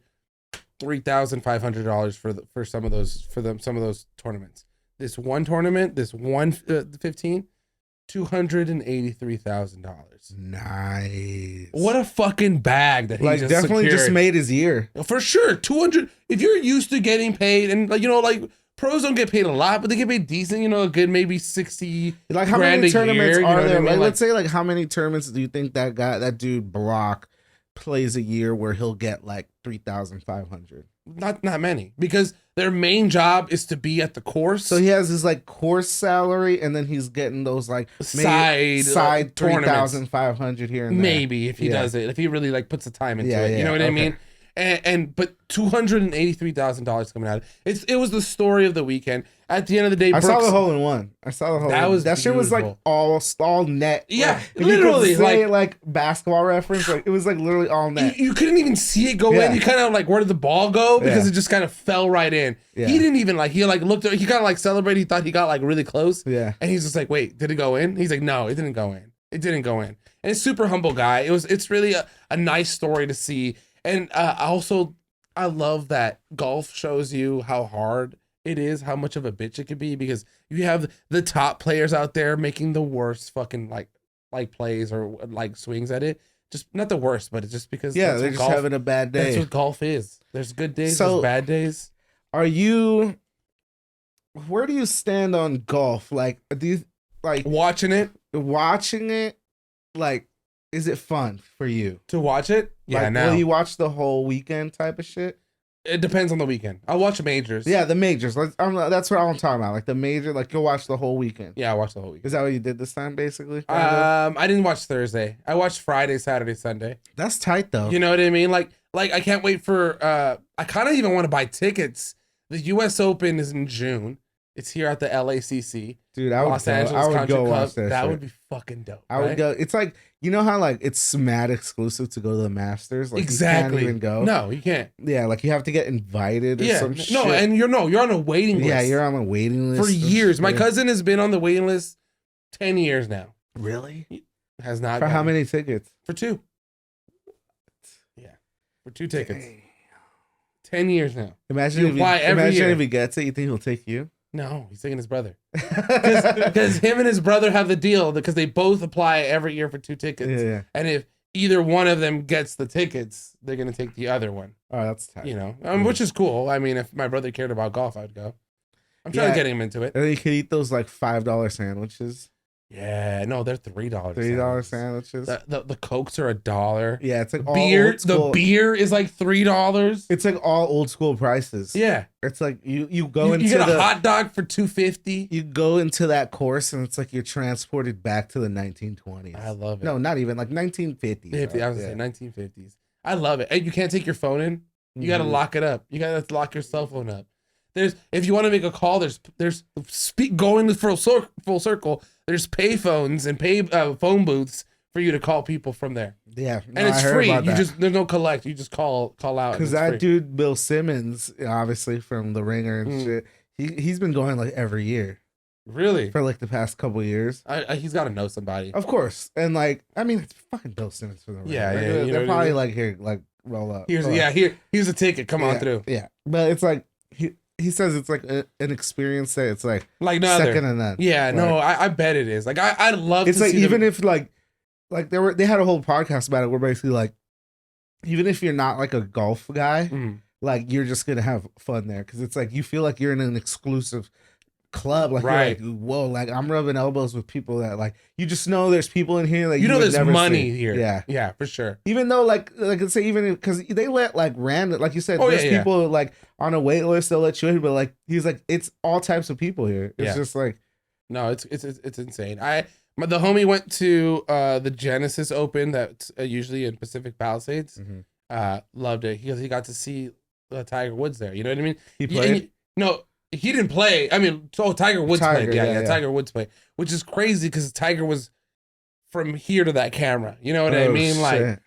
$3,500 for some of those tournaments. This one tournament, this one 15, $283,000. Nice. What a fucking bag that he just definitely secured. Just made his year for sure. 200. If you're used to getting paid, and pros don't get paid a lot, but they get paid decent. A good maybe 60. Like how grand many tournaments year, are there? I mean? Let's say how many tournaments do you think that dude Block plays a year where he'll get like 3,500? Not many, because their main job is to be at the course. So he has his like course salary, and then he's getting those like side 3,500 here and there. Maybe if he does it, if he really like puts the time into it, you know what I mean. But $283,000 coming out. It was the story of the weekend. At the end of the day, I saw the hole-in-one. That shit was like all net. Yeah, like, literally. You could say, like basketball reference. Like it was like literally all net. You couldn't even see it go in. You kind of like, where did the ball go? Because it just kind of fell right in. Yeah. He didn't even he looked. He kind of like celebrated. He thought he got like really close. Yeah. And he's just like, wait, did it go in? He's like, no, it didn't go in. It didn't go in. And it's super humble guy. It's really a nice story to see. And I love that golf shows you how hard it is, how much of a bitch it could be, because you have the top players out there making the worst fucking like plays or like swings at it. Just not the worst, but it's just because they're just having a bad day. That's what golf is. There's good days, there's bad days. Where do you stand on golf? Like, do you like watching it? like, is it fun for you To watch it? Yeah, like, now. will you watch the whole weekend type of shit? It depends on the weekend. I'll watch majors. Yeah, the majors. Like, that's what I'm talking about. Like the major, like you'll watch the whole weekend. Yeah, I watch the whole weekend. Is that what you did this time, basically? Kind of? I didn't watch Thursday. I watched Friday, Saturday, Sunday. That's tight though. You know what I mean? Like I can't wait for I kind of even want to buy tickets. The US Open is in June. It's here at the LACC. Dude, I would Los go. Angeles I would Country go Club. watch that. That shit. would be fucking dope. I would right? go. It's like, you know how like it's mad exclusive to go to the Masters. Like, Exactly. You can't even go. No, you can't. Yeah, like you have to get invited or Yeah. some No, shit. and you're on a waiting list. Yeah, you're on a waiting list for and years. My shit. cousin has been on the waiting list 10 years now. Really? Has not For how gotten- many tickets? For 2. Yeah. For 2 tickets. Dang. 10 years now. Imagine You if apply every imagine year. if he gets it. You think he'll take you? No, he's taking his brother. Because him and his brother have the deal because they both apply every year for 2 tickets. Yeah. And if either one of them gets the tickets, they're going to take the other one. Oh, that's tight. You know, which is cool. I mean, if my brother cared about golf, I'd go. I'm trying Yeah. to get him into it. And then you could eat those like $5 sandwiches, Yeah, no, they're $3. $3 sandwiches. The Cokes are $1. Yeah, it's like all Beer, old school. the beer is like $3. It's like all old school prices. Yeah, It's like you go you into get a the hot dog for $2.50. you go into that course and it's like you're transported back to the 1920s. I love it. No, not even like 1950s. 50, I was Yeah. gonna say 1950s. I love it. And you can't take your phone in. You got to Mhm. lock it up. You got to lock your cell phone up. If you want to make a call, going full circle. There's pay phones and phone booths for you to call people from there, Yeah, no, and it's I heard free. about You that. there's no collect. You just call out. Because and it's that free. dude Bill Simmons, obviously from The Ringer and Mm. shit, he's been going like every year Really, for like the past couple years. he's got to know somebody. Of course, and like I mean, it's fucking Bill Simmons for The Ringer. Yeah, Like, yeah, they're, you know they're what I probably mean? like here, like roll up. Here's But, here's a ticket. Come on yeah, through. Yeah, but it's like he says it's like an experience that it's like Like no other. second to none. Yeah, no, Like, I bet it is. Like I'd love. it's to like see even them. if like they had a whole podcast about it where basically like even if you're not like a golf guy, Mhm. like you're just gonna have fun there because it's like you feel like you're in an exclusive club. Like Right. you're like, whoa, like I'm rubbing elbows with people that like you just know there's people in here that you know would there's never money see. here. Yeah. yeah, for sure. Even though like I say even because they let like random like you said Oh, there's yeah, yeah. people like on a wait list they'll let you in but like he's like it's all types of people here. It's Yeah. just like No, it's insane. The homie went to the Genesis Open that's usually in Pacific Palisades. Loved it. He got to see Tiger Woods there. You know what I mean? he Yeah, played. no, he didn't play. I mean, Tiger Woods Tiger, played. Yeah, yeah. Tiger Woods played, which is crazy because Tiger was from here to that camera. You know what I Oh, mean? shit.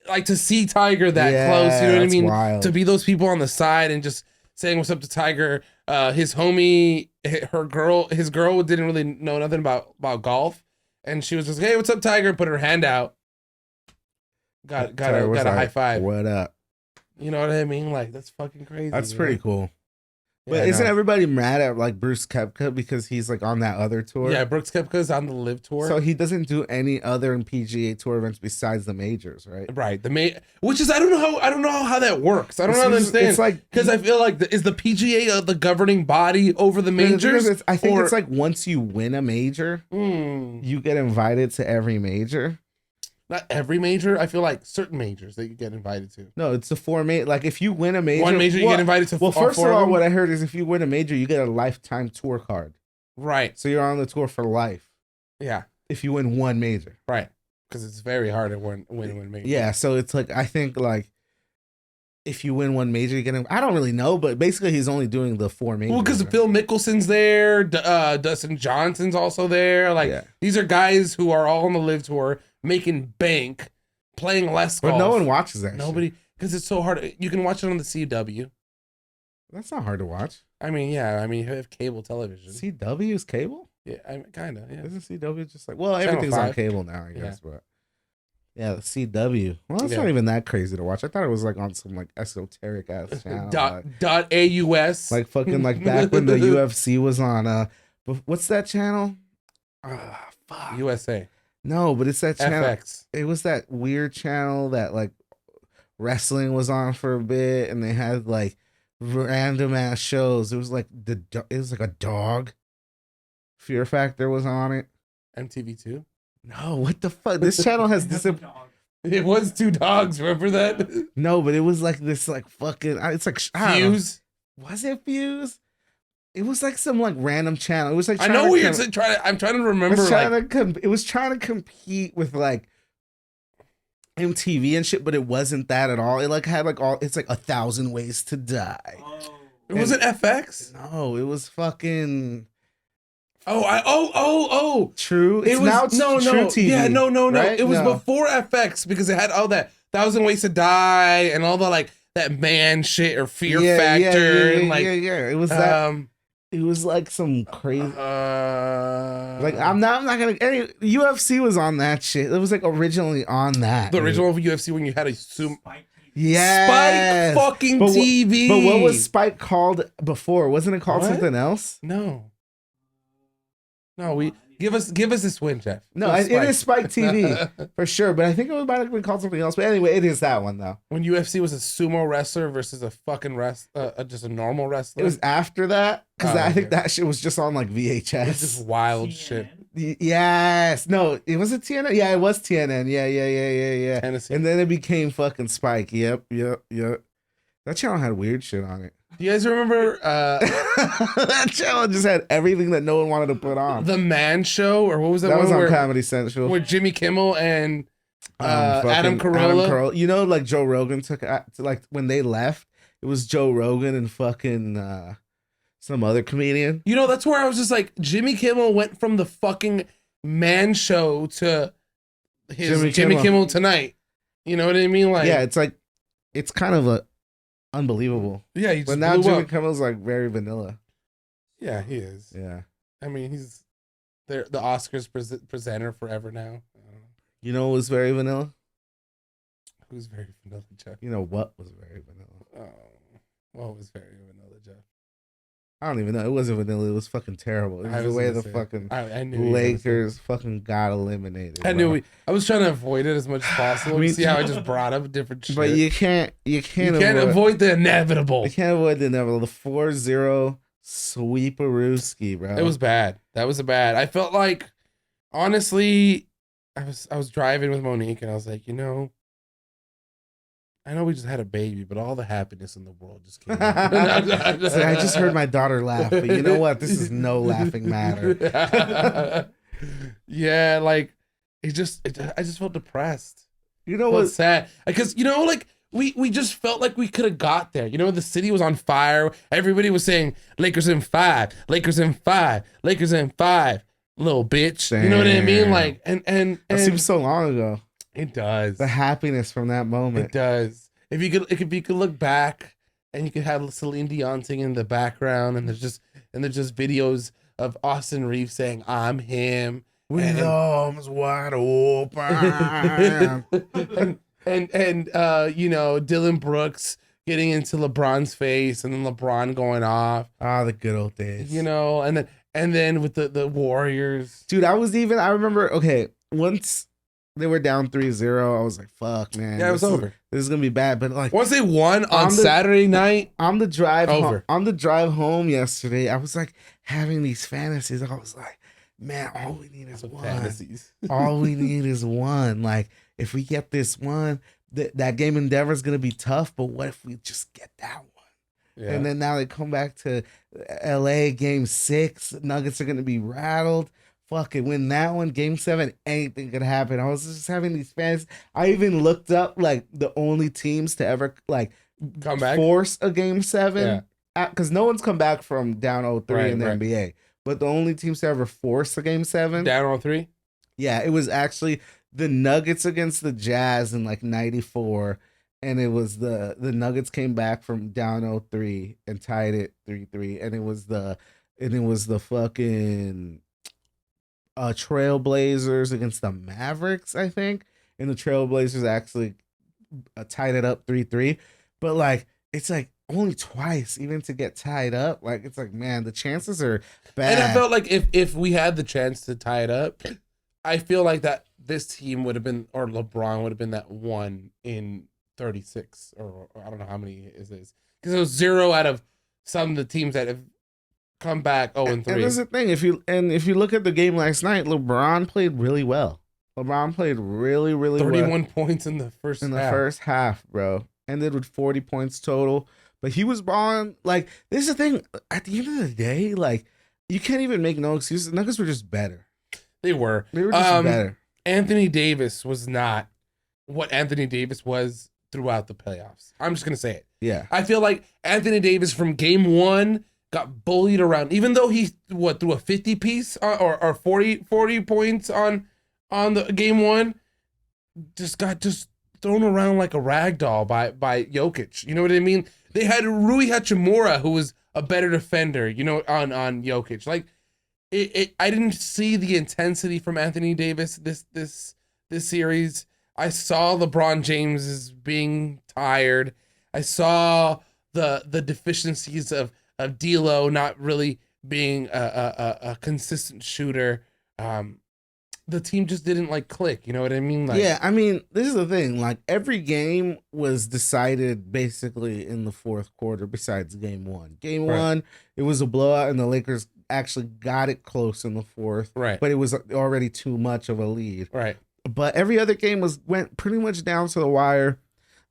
Like to see Tiger that Yeah, close. You know what I that's mean? wild. To be those people on the side and just saying what's up to Tiger. His homie, his girl didn't really know nothing about golf, and she was just, hey, what's up, Tiger? And put her hand out. Got Tiger was a like, high five. What up? You know what I mean? Like that's fucking crazy. That's you pretty know? cool. Yeah, But isn't no. everybody mad at like Bruce Koepka because he's like on that other tour? Yeah, Brooks Koepka's on the Live Tour. So he doesn't do any other PGA Tour events besides the majors, right? Right, which is I don't know how that works. I don't It's- understand. It's like Because I feel like is the PGA the governing body over the majors? I think Or- it's like once you win a major, you get invited to every major. Not every major. I feel like certain majors that you get invited to. No, it's the four major. Like if you win a major, One major you well, get invited to. Well, all first of four all, them? what I heard is if you win a major, you get a lifetime tour card. Right. So you're on the tour for life Yeah. if you win one major. Right. Because it's very hard to win major. Yeah, so it's like I think like if you win one major, you're gonna. I don't really know, but basically he's only doing the four majors. Well, because right? Phil Mickelson's there, Dustin Johnson's also there. Like Yeah. these are guys who are all on the Live Tour, making bank, playing less golf. But no one watches that. Nobody, because it's so hard. You can watch it on the CW. That's not hard to watch. I mean, yeah. I mean, you have cable television. CW is cable. Yeah, I mean, kind of. Yeah. Isn't CW just like well, Channel everything's on 5. cable now, I guess. But yeah, the CW. Well, that's Yeah. not even that crazy to watch. I thought it was like on some like esoteric ass channel. dot AUS. like fucking like back when the UFC was on. What's that channel? Fuck. USA. No, but it's that channel. FX. It was that weird channel that like wrestling was on for a bit, and they had like random ass shows. It was like it was like a dog. Fear Factor was on it. MTV2. No, what the fuck? This channel has disappeared. It was two dogs. Remember that? No, but it was like this, like fucking. It's like I don't know. Fuse. Was it Fuse? It was like some like random channel. It was like I know what you're trying. I'm trying to It remember. was trying to compete with like MTV and shit, but it wasn't that at all. It like had like all. It's like 1,000 Ways to Die. Oh. It wasn't FX. No, it was fucking. Oh. True. It was now no. True TV. Yeah, no. Right? It was No. before FX because it had all that 1,000 Ways to Die and all the like that man shit or Fear Factor and like It was that. It was like some crazy. Like I'm not gonna. UFC was on that shit. It was like originally on that. the original UFC when you had a Spike Yeah. fucking TV. But what was Spike called before? Wasn't it called What? something else? No, we give us this win, Jeff. No, Go it is Spike TV for sure. But I think it might have been called something else. But anyway, it is that one though. When UFC was a sumo wrestler versus a fucking just a normal wrestler. It was after that because Oh, I think okay. that shit was just on like VHS. It's just wild shit. Yes. No, it was a TNN. Yeah, it was TNN. Yeah. Tennessee. And then it became fucking Spike. Yep. That channel had weird shit on it. Do you guys remember That channel just had everything that no one wanted to put on. the Man Show, or what was that? That one was on where, Comedy Central. where Jimmy Kimmel and Fucking Adam Carolla. You know, like Joe Rogan took like when they left, it was Joe Rogan and fucking some other comedian. You know, that's where I was just like, Jimmy Kimmel went from the fucking Man Show to his Jimmy Kimmel Tonight. You know what I mean? Like, Yeah, it's like it's kind of unbelievable. yeah, he just But now blew Jimmy up. Kimmel's like very vanilla. Yeah, he is. Yeah. I mean, he's the Oscars presenter forever now. You know what was very vanilla? Who's very vanilla, Jeff? You know what was very vanilla? Oh, what was very vanilla, Jeff? I don't even know. It wasn't vanilla. It was fucking terrible. It I was the was way gonna the say, fucking I knew you were gonna say. Lakers fucking got eliminated. I bro. knew I was trying to avoid it as much as possible. I mean, You see how I just brought up different shit. But you can't avoid the inevitable. You can't avoid the inevitable. The 4-0 sweeperooski, bro. It was bad. That was bad. I felt like, honestly, I was driving with Monique and I was like, you know, I know we just had a baby, but all the happiness in the world just came out. So I just heard my daughter laugh, but you know what? This is no laughing matter. Yeah, like I just felt depressed. You know Felt what? sad because you know, like we just felt like we could have got there. You know, the city was on fire. Everybody was saying Lakers in 5, Lakers in 5, Lakers in 5. Little bitch. You know what I mean? Like and That seems so long ago. it does. The happiness from that moment. It does. If you could look back and you could have Celine Dion singing in the background, and there's just videos of Austin Reeves saying "I'm him" With arms wide open. and you know, Dylan Brooks getting into LeBron's face and then LeBron going off. Ah, the good old days. You know, and then with the Warriors. Dude, I remember, okay, once they were down 3-0, I was like, fuck, man. Yeah, it was over. This is gonna be bad. But like Once they won on Saturday night, on the drive over. on the drive home yesterday, I was like having these fantasies. I was like, man, all we need is one. fantasies. All we need is one. Like, if we get this one, that game Endeavor is gonna be tough. But what if we just get that one? Yeah. And then now they come back to LA game 6. Nuggets are gonna be rattled. Fucking win that one. Game 7, anything could happen. I was just having these fans. I even looked up like the only teams to ever like Come back? force a game 7. Because no one's come back from down 0-3 in the Right. NBA. But the only teams to ever force a game 7. Down on 3. Yeah, it was actually the Nuggets against the Jazz in like 94. And it was the Nuggets came back from down 0-3 and tied it 3-3. And it was the fucking Trailblazers against the Mavericks, I think. And the Trailblazers actually tied it up 3-3. But like, it's like only twice even to get tied up. Like, it's like, man, the chances are bad. And I felt like if we had the chance to tie it up, I feel like that this team would have been, or LeBron would have been that one in 36, or I don't know how many is this, because it was 0 out of some of the teams that have come back 0-3. And this is the thing, if you look at the game last night, LeBron played really well. LeBron played really, really 31 well points in the first in the half. first half, bro. Ended with 40 points total. But he was balling. Like, this is the thing. At the end of the day, like, you can't even make no excuses. The Nuggets were just better. They were. They were just better. Anthony Davis was not what Anthony Davis was throughout the playoffs. I'm just gonna say it. Yeah. I feel like Anthony Davis from game one got bullied around, even though he threw a 50 piece or 40 points on the game one, just got thrown around like a rag doll by Jokic. You know what I mean? They had Rui Hachimura, who was a better defender, you know, on Jokic. Like I didn't see the intensity from Anthony Davis this series. I saw LeBron James as being tired. I saw the deficiencies of D'Lo not really being a consistent shooter. The team just didn't like click. You know what I mean? Like, yeah, I mean, this is the thing. Like, every game was decided basically in the fourth quarter besides game one. Game Right. one, it was a blowout, and the Lakers actually got it close in the fourth. Right. But it was already too much of a lead. Right. But every other game went pretty much down to the wire.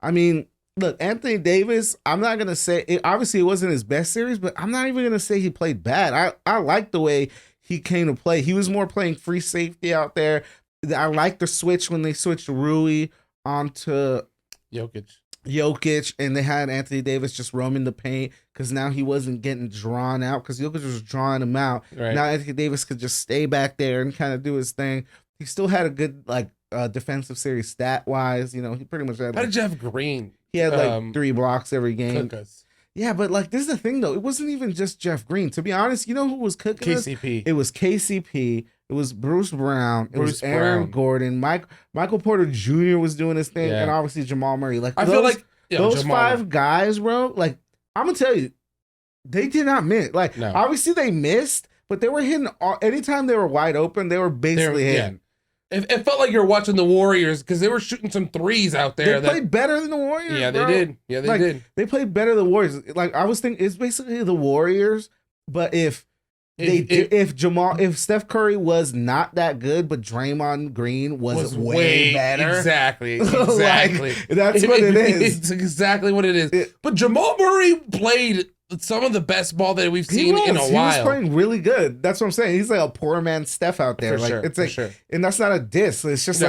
I mean, look, Anthony Davis, I'm not going to say, obviously it wasn't his best series, but I'm not even going to say he played bad. I like the way he came to play. He was more playing free safety out there. I like the switch when they switched Rui onto Jokic, and they had Anthony Davis just roaming the paint because now he wasn't getting drawn out because Jokic was drawing him out. Right. Now Anthony Davis could just stay back there and kind of do his thing. He still had a good defensive series stat wise. You know, he pretty much had. How did Jeff Green? He had like 3 blocks every game. Cook us? Yeah, but like this is the thing though. It wasn't even just Jeff Green. To be honest, you know who was cooking us? KCP. It was KCP. It was Bruce Brown. It was Bruce Aaron Brown. Gordon. Michael Porter Jr. was doing his thing, Yeah. and obviously Jamal Murray. Like I feel like those Jamal. 5 guys, bro. Like I'm gonna tell you, they did not miss. Like No. obviously they missed, but they were hitting. Anytime they were wide open, they were basically hitting. It felt like you were watching the Warriors because they were shooting some threes out there. They played better than the Warriors. Yeah, bro. they did. Yeah, they did. They played better than the Warriors. Like I was thinking, it's basically the Warriors. But if Steph Curry was not that good, but Draymond Green was way better. Exactly. Like, that's what it is. It's exactly what it is. But Jamal Murray played some of the best ball that we've seen in a while. He was playing really good. That's what I'm saying. He's like a poor man Steph out there. For like sure, it's for like, sure. And that's not a diss. It's just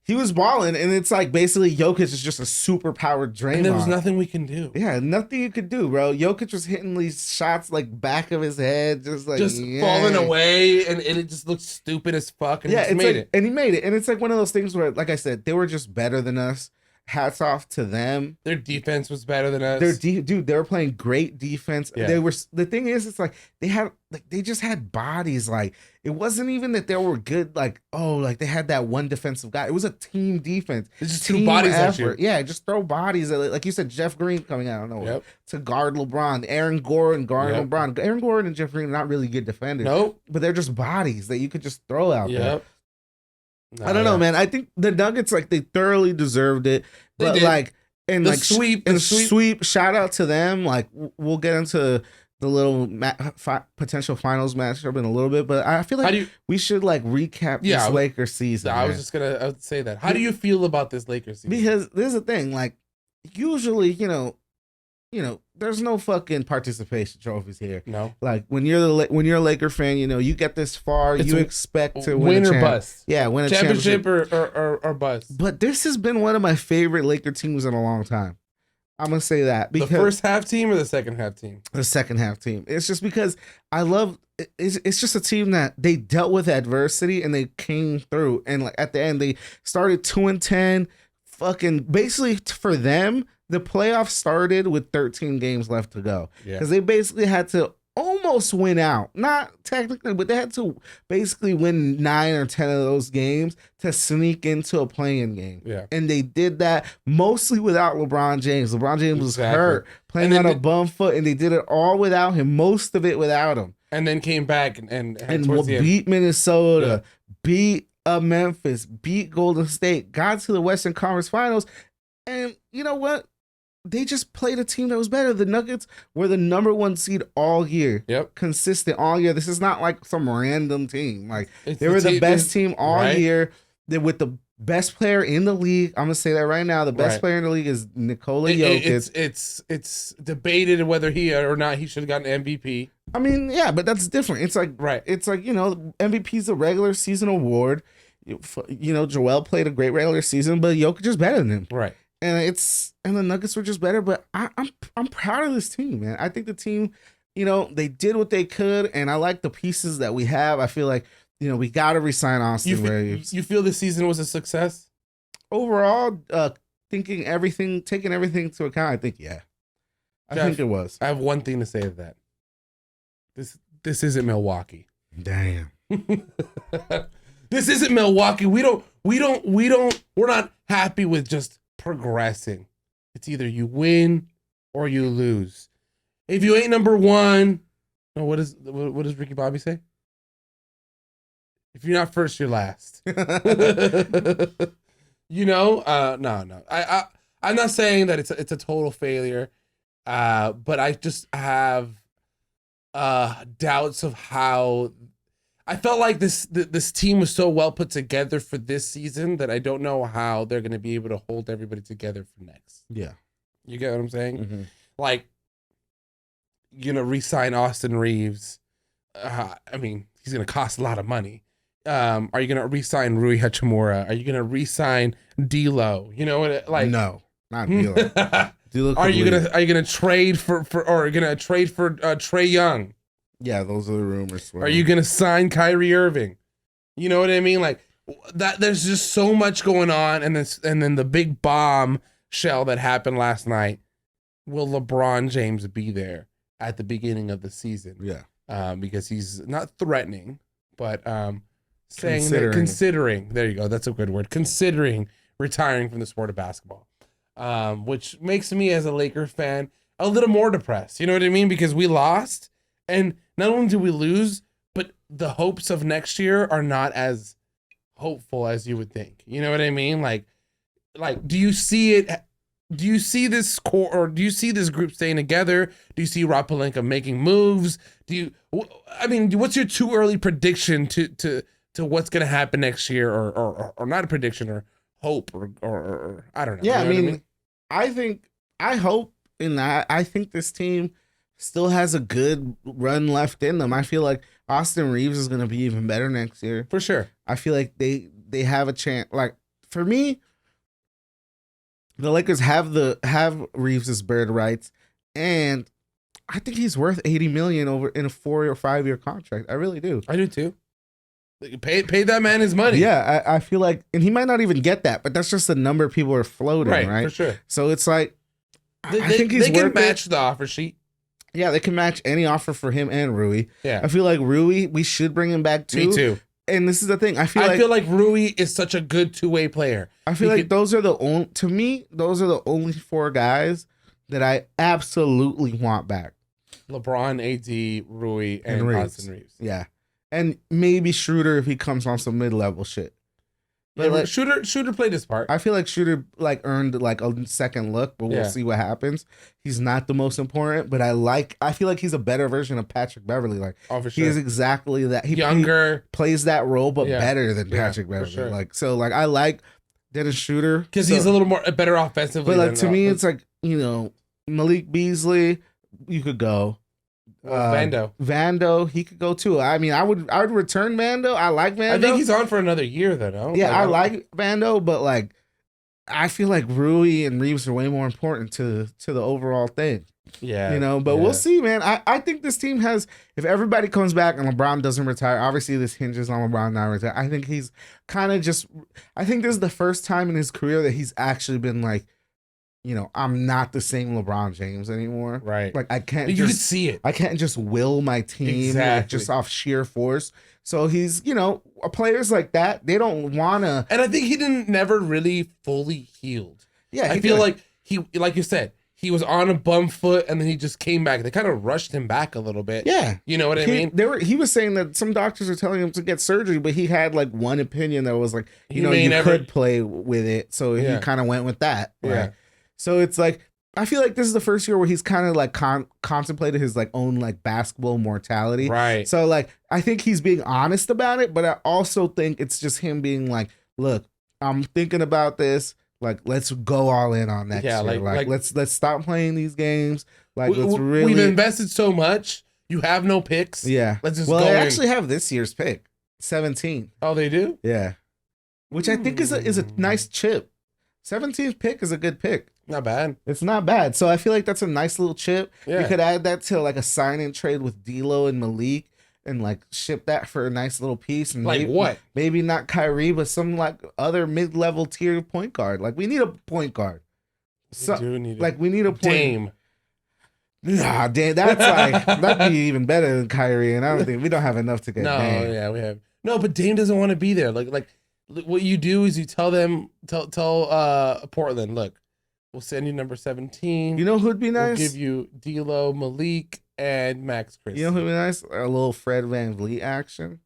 he was balling, and it's like basically Jokic is just a super powered Draymond. And there was nothing we can do. Yeah, nothing you could do, bro. Jokic was hitting these shots like back of his head, just falling away, and it just looked stupid as fuck. And he made it. And he made it. And it's like one of those things where, like I said, they were just better than us. Hats off to them. Their defense was better than us. Dude, they were playing great defense. Yeah. They were. The thing is, it's like they just had bodies. Like it wasn't even that they were good. Like they had that one defensive guy. It was a team defense. It's just team two bodies effort. at you. Yeah, just throw bodies at it. Like you said, Jeff Green coming out of nowhere Yep. to guard LeBron. Aaron Gordon guarding Yep. LeBron. Aaron Gordon and Jeff Green are not really good defenders. Nope. But they're just bodies that you could just throw out there. Yep. I don't know, man. I think the Nuggets, like, they thoroughly deserved it. But did. like, and The like sweep, and the sweep. Shout out to them. Like, we'll get into the little potential finals matchup in a little bit. But I feel like we should like recap this Lakers season. I was just gonna say that. How do you feel about this Lakers season? Because there's a thing. Like, usually, you know, there's no fucking participation trophies here. No. Like when you're a Laker fan, you know, you get this far, you expect to win or bust. Yeah, win a championship or bust. But this has been one of my favorite Laker teams in a long time. I'm gonna say that because the first half team or the second half team. The second half team. It's just because I love. It's just a team that they dealt with adversity and they came through. And like at the end, they started 2-10. Fucking basically for them. The playoffs started with 13 games left to go because they basically had to almost win out. Not technically, but they had to basically win 9 or 10 of those games to sneak into a playing game. Yeah. And they did that mostly without LeBron James. LeBron James was hurt, playing on a bum foot, and they did it all without him, most of it without him. And then came back and beat Minnesota, beat Memphis, beat Golden State, got to the Western Conference Finals. And you know what? They just played a team that was better. The Nuggets were the number 1 seed all year. Yep. Consistent all year. This is not like some random team. Like they were the best team all year. with the best player in the league. I'm gonna say that right now. The best Right. player in the league is Nikola Jokic. It's debated whether he or not he should have gotten MVP. I mean, yeah, but that's different. It's like Right. It's like, MVP is a regular season award. Joel played a great regular season, but Jokic is better than him. Right. And the Nuggets were just better. But I'm proud of this team, man. I think the team, they did what they could, and I like the pieces that we have. I feel like we got to resign Austin Reeves. You feel this season was a success Overall, taking everything into account, I think yeah, I Jeff, think it was. I have one thing to say to that. This isn't Milwaukee. Damn. This isn't Milwaukee. We're not happy with just progressing. It's either you win or you lose. If you ain't number one, no, what does Ricky Bobby say? If you're not first, you're last. No. I'm not saying that it's a total failure, but I just have doubts of how. I felt like this team was so well put together for this season that I don't know how they're going to be able to hold everybody together for next. Yeah. You get what I'm saying? Mm-hmm. Like, re-sign Austin Reeves. I mean, he's going to cost a lot of money. Are you going to re-sign Rui Hachimura? Are you going to re-sign D'Lo? No, not D'Lo. Are you gonna trade for Trae Young? Yeah, those are the rumors. Are you gonna sign Kyrie Irving? You know what I mean? Like that. There's just so much going on, and then the big bomb shell that happened last night. Will LeBron James be there at the beginning of the season? Yeah. Because he's not threatening, but considering. There you go. That's a good word. Considering retiring from the sport of basketball. Which makes me, as a Laker fan, a little more depressed. You know what I mean? Because we lost, and not only did we lose, but the hopes of next year are not as hopeful as you would think. You know what I mean? Like, do you see it? Do you see this core, or do you see this group staying together? Do you see Rob Pelinka making moves? What's your too early prediction to what's going to happen next year, or not a prediction, or hope, or I don't know. Yeah, you know I hope in that. I think this team still has a good run left in them. I feel like Austin Reeves is going to be even better next year. For sure. I feel like they have a chance. Like, for me, the Lakers have Reeves' bird rights, and I think he's worth $80 million over in a 4 or 5 year contract. I really do. I do too. Pay that man his money. Yeah, I feel like, and he might not even get that, but that's just the number people are floating, right? For sure. So it's like, I think they can match the offer sheet. Yeah, they can match any offer for him and Rui. Yeah, I feel like Rui, we should bring him back too. Me too. And this is the thing. I feel like Rui is such a good two-way player. I feel like those are the only 4 guys that I absolutely want back. LeBron, AD, Rui, and Austin Reeves. Yeah. And maybe Schroeder if he comes on some mid-level shit. But yeah, Schroeder played his part. I feel like Schroeder earned a second look, but we'll see what happens. He's not the most important, but I feel like he's a better version of Patrick Beverly. For sure. He is exactly that. He plays that role, but better than Patrick Beverly. Sure. I like Dennis Schroeder because he's a better offensively. But to me, it's Malik Beasley. You could go. Vando, he could go too. I mean, I would return Vando. I like Vando. I think he's on for another year though. No? Yeah, I like Vando, but I feel like Rui and Reeves are way more important to the overall thing. Yeah, but we'll see, man. I think this team has, if everybody comes back and LeBron doesn't retire, obviously this hinges on LeBron not retiring. I think he's kind of I think this is the first time in his career that he's actually been I'm not the same LeBron James anymore. Right. I can't. You can see it. I can't just will my team just off sheer force. So he's, players like that, they don't want to. And I think he never really fully healed. Yeah. I feel like he, like you said, he was on a bum foot and then he just came back. They kind of rushed him back a little bit. Yeah. You know what I mean? He was saying that some doctors are telling him to get surgery, but he had one opinion that was you could play with it. So he kind of went with that. Right? Yeah. So it's I feel like this is the first year where he's kind of contemplated his own basketball mortality. Right. So I think he's being honest about it, but I also think it's just him being look, I'm thinking about this. Like, let's go all in on next year. Like let's stop playing these games. Like, let's really. We've invested so much. You have no picks. Yeah. Let's just well, go they in. actually have this year's pick, 17. Oh, they do? Yeah. Which I think is a nice chip. 17th pick is a good pick. Not bad. It's not bad. So I feel like that's a nice little chip. Yeah. You could add that to like a sign-in trade with D'Lo and Malik and like ship that for a nice little piece. And like maybe, what? Maybe not Kyrie, but some like other mid-level tier point guard. Like we need a point guard. So we need a point. Dame. Nah, Dame. That's like that'd be even better than Kyrie. And I don't think we don't have enough to get. No, Dame. yeah, we have. No, but Dame doesn't want to be there. Like what you do is you tell Portland, look, we'll send you number 17. You know who'd be nice? We'll give you D'Lo, Malik, and Max Chris. You know who'd be nice? A little Fred VanVleet action.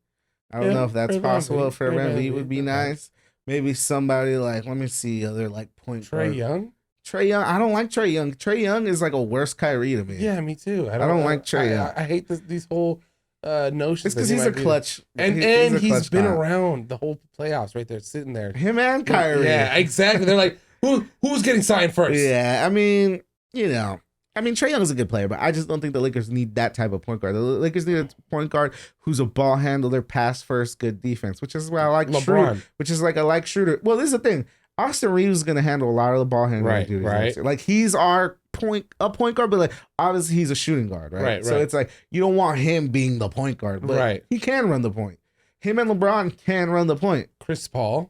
I don't know if that's possible. Fred VanVleet would be nice. Maybe somebody like, let me see, other like point Trae guard. Young. Trae Young. I don't like Trae Young. Trae Young is like a worse Kyrie to me. Yeah, me too. I don't like Trae Young. I hate these whole notions. It's because he's a clutch. And he's been around the whole playoffs right there, sitting there. Him and Kyrie. Yeah, exactly. They're like, who's getting signed first? Yeah, I mean, Trae Young is a good player, but I just don't think the Lakers need that type of point guard. The Lakers need a point guard who's a ball handler, pass first, good defense, which is why I like LeBron. I like Schroeder. Well, this is the thing. Austin Reeves is going to handle a lot of the ball handling duties. Right. Like he's our point guard, but like obviously he's a shooting guard, right? So it's like you don't want him being the point guard, but he can run the point. Him and LeBron can run the point. Chris Paul.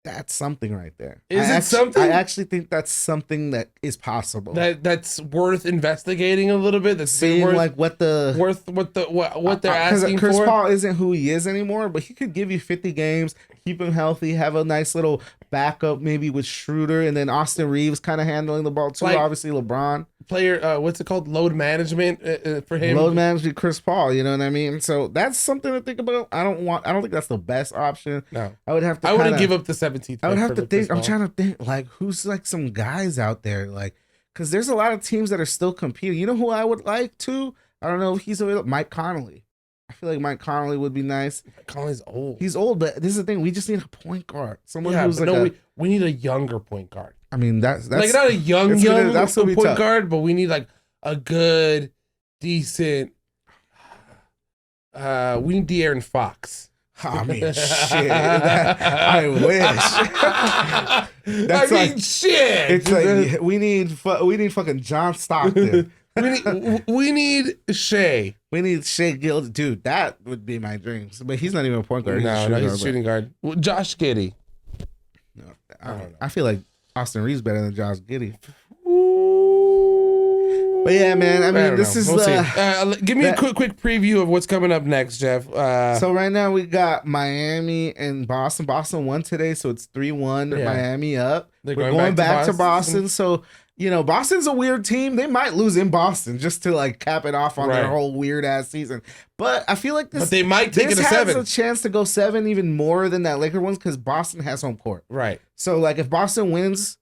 That's something right there. Something? I actually think that's something that is possible. That's worth investigating a little bit. That's seeing like what they're asking for. Chris Paul isn't who he is anymore, but he could give you 50 games, keep him healthy, have a nice little backup maybe with Schroeder, and then Austin Reeves kind of handling the ball too. Like, obviously LeBron. Player, what's it called? Load management for him. Load management, Chris Paul. You know what I mean? So that's something to think about. I don't think that's the best option. No, I would have to. I wouldn't give up the 17th. I would have to think. I'm trying to think like who's like some guys out there like because there's a lot of teams that are still competing. You know who I would like to? I don't know if he's available. Mike Conley. I feel like Mike Conley would be nice. Mike Conley's old. He's old, but this is the thing. We just need a point guard. Someone who's like we need a younger point guard. I mean, that's like not a young point guard, but we need like a good, decent. We need De'Aaron Fox. I mean, shit. I wish. Shit. It's like we need fucking John Stockton. we need Shea. We need Shea Gilgeous. Dude, that would be my dreams. But he's not even a point guard. He's a shooting guard. Well, Josh Giddey. No, I don't know. I feel like Austin Reeves better than Josh Giddey. But yeah, man. I mean, this is. Give me a quick preview of what's coming up next, Jeff. So right now we got Miami and Boston. Boston won today, so it's 3-1. Miami up. We're going back to Boston. So Boston's a weird team. They might lose in Boston just to like cap it off on their whole weird ass season. But I feel like they might take it to 7. This has a chance to go 7 even more than that Laker ones because Boston has home court. Right. So like if Boston wins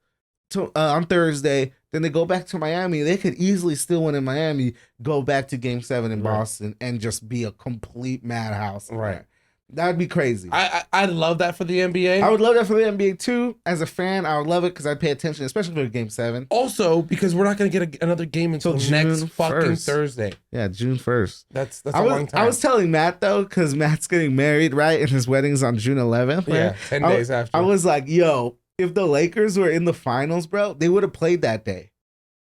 on Thursday, then they go back to Miami. They could easily still win in Miami, go back to Game 7 in Boston, and just be a complete madhouse. Right. That would be crazy. I'd love that for the NBA. I would love that for the NBA too. As a fan, I would love it because I'd pay attention, especially for Game 7. Also, because we're not going to get another game until next fucking Thursday. Yeah, June 1st. That's a long time. I was telling Matt, though, because Matt's getting married, right? And his wedding's on June 11th. Right? Yeah, 10 days after. I was like, yo, if the Lakers were in the finals, bro, they would have played that day.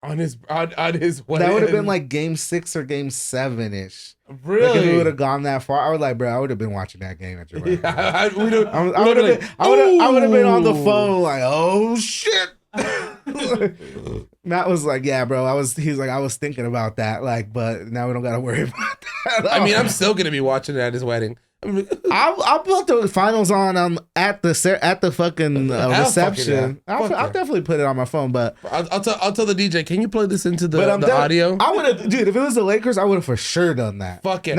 On his wedding. That would have been like Game 6 or Game 7-ish. Really? Like if it would have gone that far, I was like, bro, I would have been watching that game at your wedding. I would have been on the phone like, oh shit. Matt was like, yeah, bro. He's like, I was thinking about that, like, but now we don't gotta worry about that. I mean, I'm still gonna be watching it at his wedding. I'll put the finals on at the fucking reception. I'll definitely put it on my phone, but I'll tell the DJ, can you play this into the audio? I would have, dude. If it was the Lakers, I would have for sure done that. Fuck it.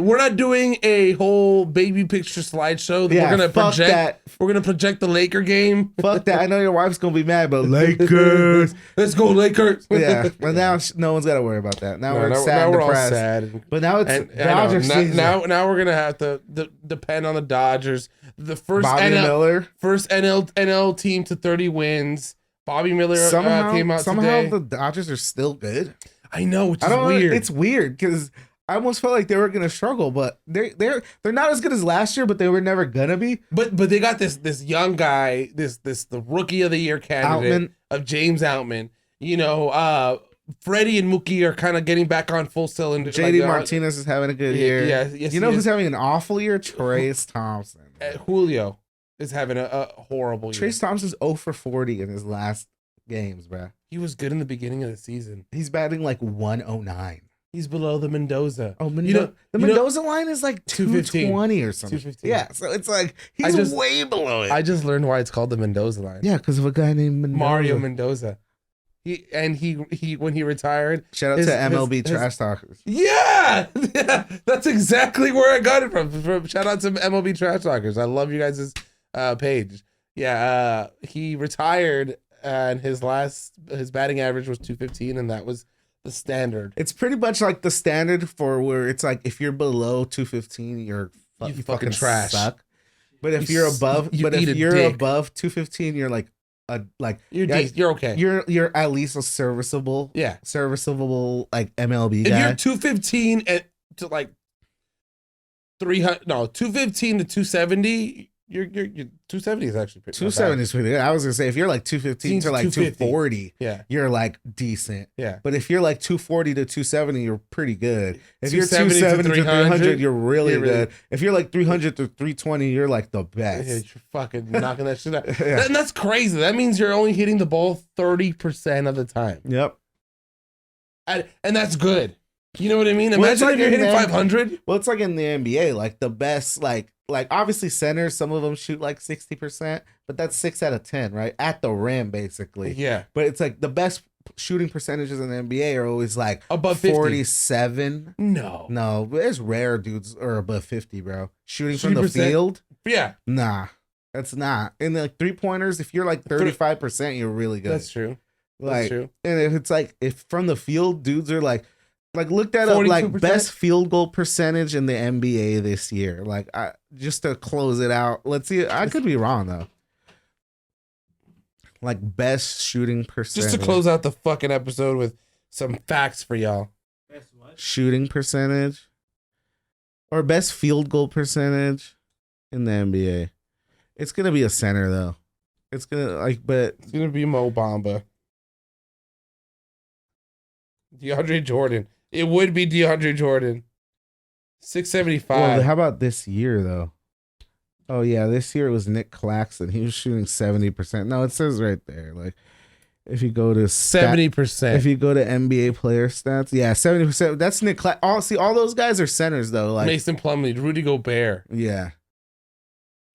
We're not doing a whole baby picture slideshow. Yeah, we're gonna project that. We're gonna project the Laker game. Fuck that. I know your wife's gonna be mad, but Lakers. Let's go Lakers. Yeah, but now no one's got to worry about that. Now we're sad and depressed. All sad. But now it's Dodgers season. Now we're gonna have to depend on the Dodgers. The first Bobby Miller. first NL team to 30 wins. Bobby Miller came out today. The Dodgers are still good. I know, which is weird. It's weird because I almost felt like they were gonna struggle, but they're not as good as last year, but they were never gonna be. But they got this young guy, the rookie of the year candidate of James Outman. You know, Freddie and Mookie are kind of getting back on full cylinder. JD Martinez is having a good year. Yes, you know who's having an awful year? Trace Thompson. Julio is having a horrible year. Trace Thompson's 0 for 40 in his last games, bro. He was good in the beginning of the season. He's batting like 109. He's below the Mendoza. Oh, the Mendoza line is like 220 or something. 215. Yeah, so it's like he's way below it. I just learned why it's called the Mendoza line. Yeah, because of a guy named Mendoza. Mario Mendoza. He when he retired. Shout out to MLB Trash Talkers. Yeah, that's exactly where I got it from. Shout out to MLB Trash Talkers. I love you guys' page. Yeah, he retired and his batting average was 215, and that was the standard. It's pretty much like the standard for where it's like if you're below 215, you fucking trash. Suck. But if you're above, above 215, you're like you're okay. You're at least a serviceable like MLB guy. If you're 215 to like 215 to 270. You're 270 is actually pretty. 270 is pretty good. I was gonna say if you're like 215 to like 240, you're like decent. Yeah. But if you're like 240 to 270, you're pretty good. If you're 270 to 300, you're really good. If you're like 300 to 320, you're like the best. Yeah, you're fucking knocking that shit out. And that's crazy. That means you're only hitting the ball 30% of the time. Yep. And that's good. You know what I mean? Imagine if you're hitting 500. Well, it's like in the NBA, like the best, like obviously centers, some of them shoot like 60%, but that's 6 out of 10, right? At the rim, basically. Yeah. But it's like the best shooting percentages in the NBA are always like above 50. 47. No, it's rare dudes are above 50, bro. Shooting from the field? Yeah. Nah, that's not. And the like 3-pointers, if you're like 35%, you're really good. That's true. That's true. And if it's like, if from the field, dudes are like look that 42%? Up, like best field goal percentage in the NBA this year. Like, just to close it out. Let's see. I could be wrong though. Like best shooting percentage. Just to close out the fucking episode with some facts for y'all. Best what? Shooting percentage, or best field goal percentage in the NBA. It's gonna be a center though. It's gonna it's gonna be Mo Bamba. DeAndre Jordan. It would be DeAndre Jordan. 675. Well, how about this year, though? Oh, yeah. This year it was Nick Claxton. He was shooting 70%. No, it says right there. Like, if you go to 70%. If you go to NBA player stats, yeah, 70%. That's Nick Claxton. All those guys are centers, though. Like Mason Plumlee, Rudy Gobert. Yeah.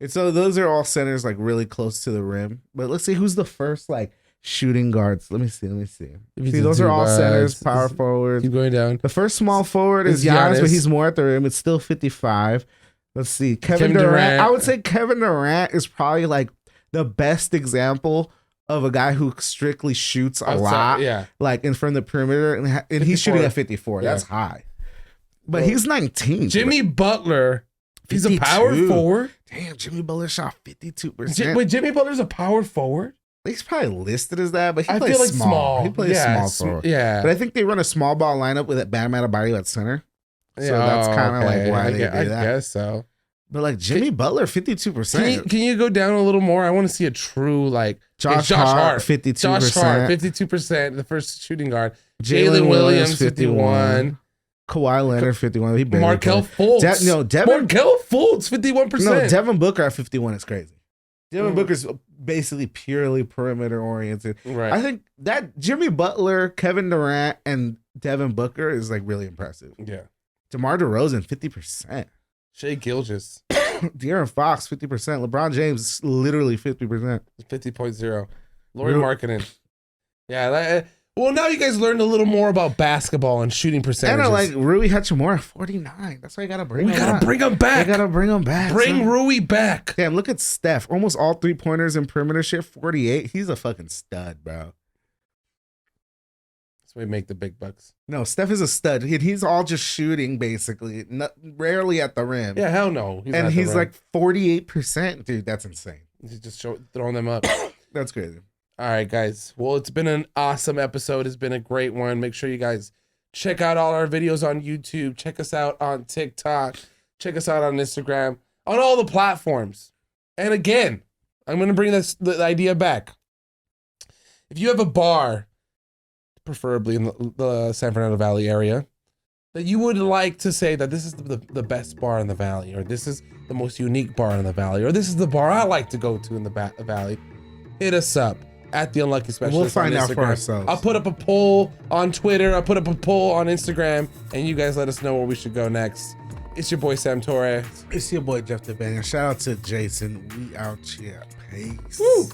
And so those are all centers, like, really close to the rim. But let's see who's the first, like, shooting guards. Let me see. See, those are all centers, power forwards. Keep going down. The first small forward is Giannis, but he's more at the rim. It's still 55. Let's see. Kevin Durant. I would say Kevin Durant is probably like the best example of a guy who strictly shoots a lot. Yeah. Like in front of the perimeter. And he's shooting at 54. Yeah. That's high. But he's 19. Jimmy Butler. 52. He's a power forward. Damn, Jimmy Butler shot 52%. Wait, Jimmy Butler's a power forward? He's probably listed as that, but he I plays feel like small. He plays small forward. Yeah. But I think they run a small ball lineup with Bam Adebayo at center. So that's kind of like why they do that. I guess so. But like Jimmy Butler, 52%. Can you go down a little more? I want to see a true like Josh Hart, 52%. Josh Hart, 52%, the first shooting guard. Jalen Williams, 51. Kawhi Leonard, 51. He Markelle Fultz. Markelle Fultz, 51%. No, Devin Booker at 51 is crazy. Devin Booker's basically purely perimeter oriented. Right. I think that Jimmy Butler, Kevin Durant, and Devin Booker is like really impressive. Yeah. DeMar DeRozan, 50%. Shai Gilgeous. De'Aaron Fox, 50%. LeBron James, literally 50%. 50.0. Lauri Markkanen. Yeah. Well, now you guys learned a little more about basketball and shooting percentages. And like Rui Hachimura, 49. That's why you gotta bring him back. We gotta bring him back. We gotta bring him back. Bring Rui back. Damn, look at Steph. Almost all 3-pointers in perimeter shit, 48. He's a fucking stud, bro. So we make the big bucks. No, Steph is a stud. He's all just shooting basically, rarely at the rim. Yeah, hell no. And he's like 48%, dude. That's insane. He's just throwing them up. That's crazy. All right, guys. Well, it's been an awesome episode. It's been a great one. Make sure you guys check out all our videos on YouTube. Check us out on TikTok. Check us out on Instagram. On all the platforms. And again, I'm going to bring the idea back. If you have a bar, preferably in the San Fernando Valley area, that you would like to say that this is the best bar in the Valley, or this is the most unique bar in the Valley, or this is the bar I like to go to in the Valley, hit us up at The Unlucky Specialist. We'll find on out for ourselves. I'll put up a poll on Twitter. I'll put up a poll on Instagram, and you guys let us know where we should go next. It's your boy, Sam Torre. It's your boy, Jefte. Shout out to Jason. We out here. Peace. Woo!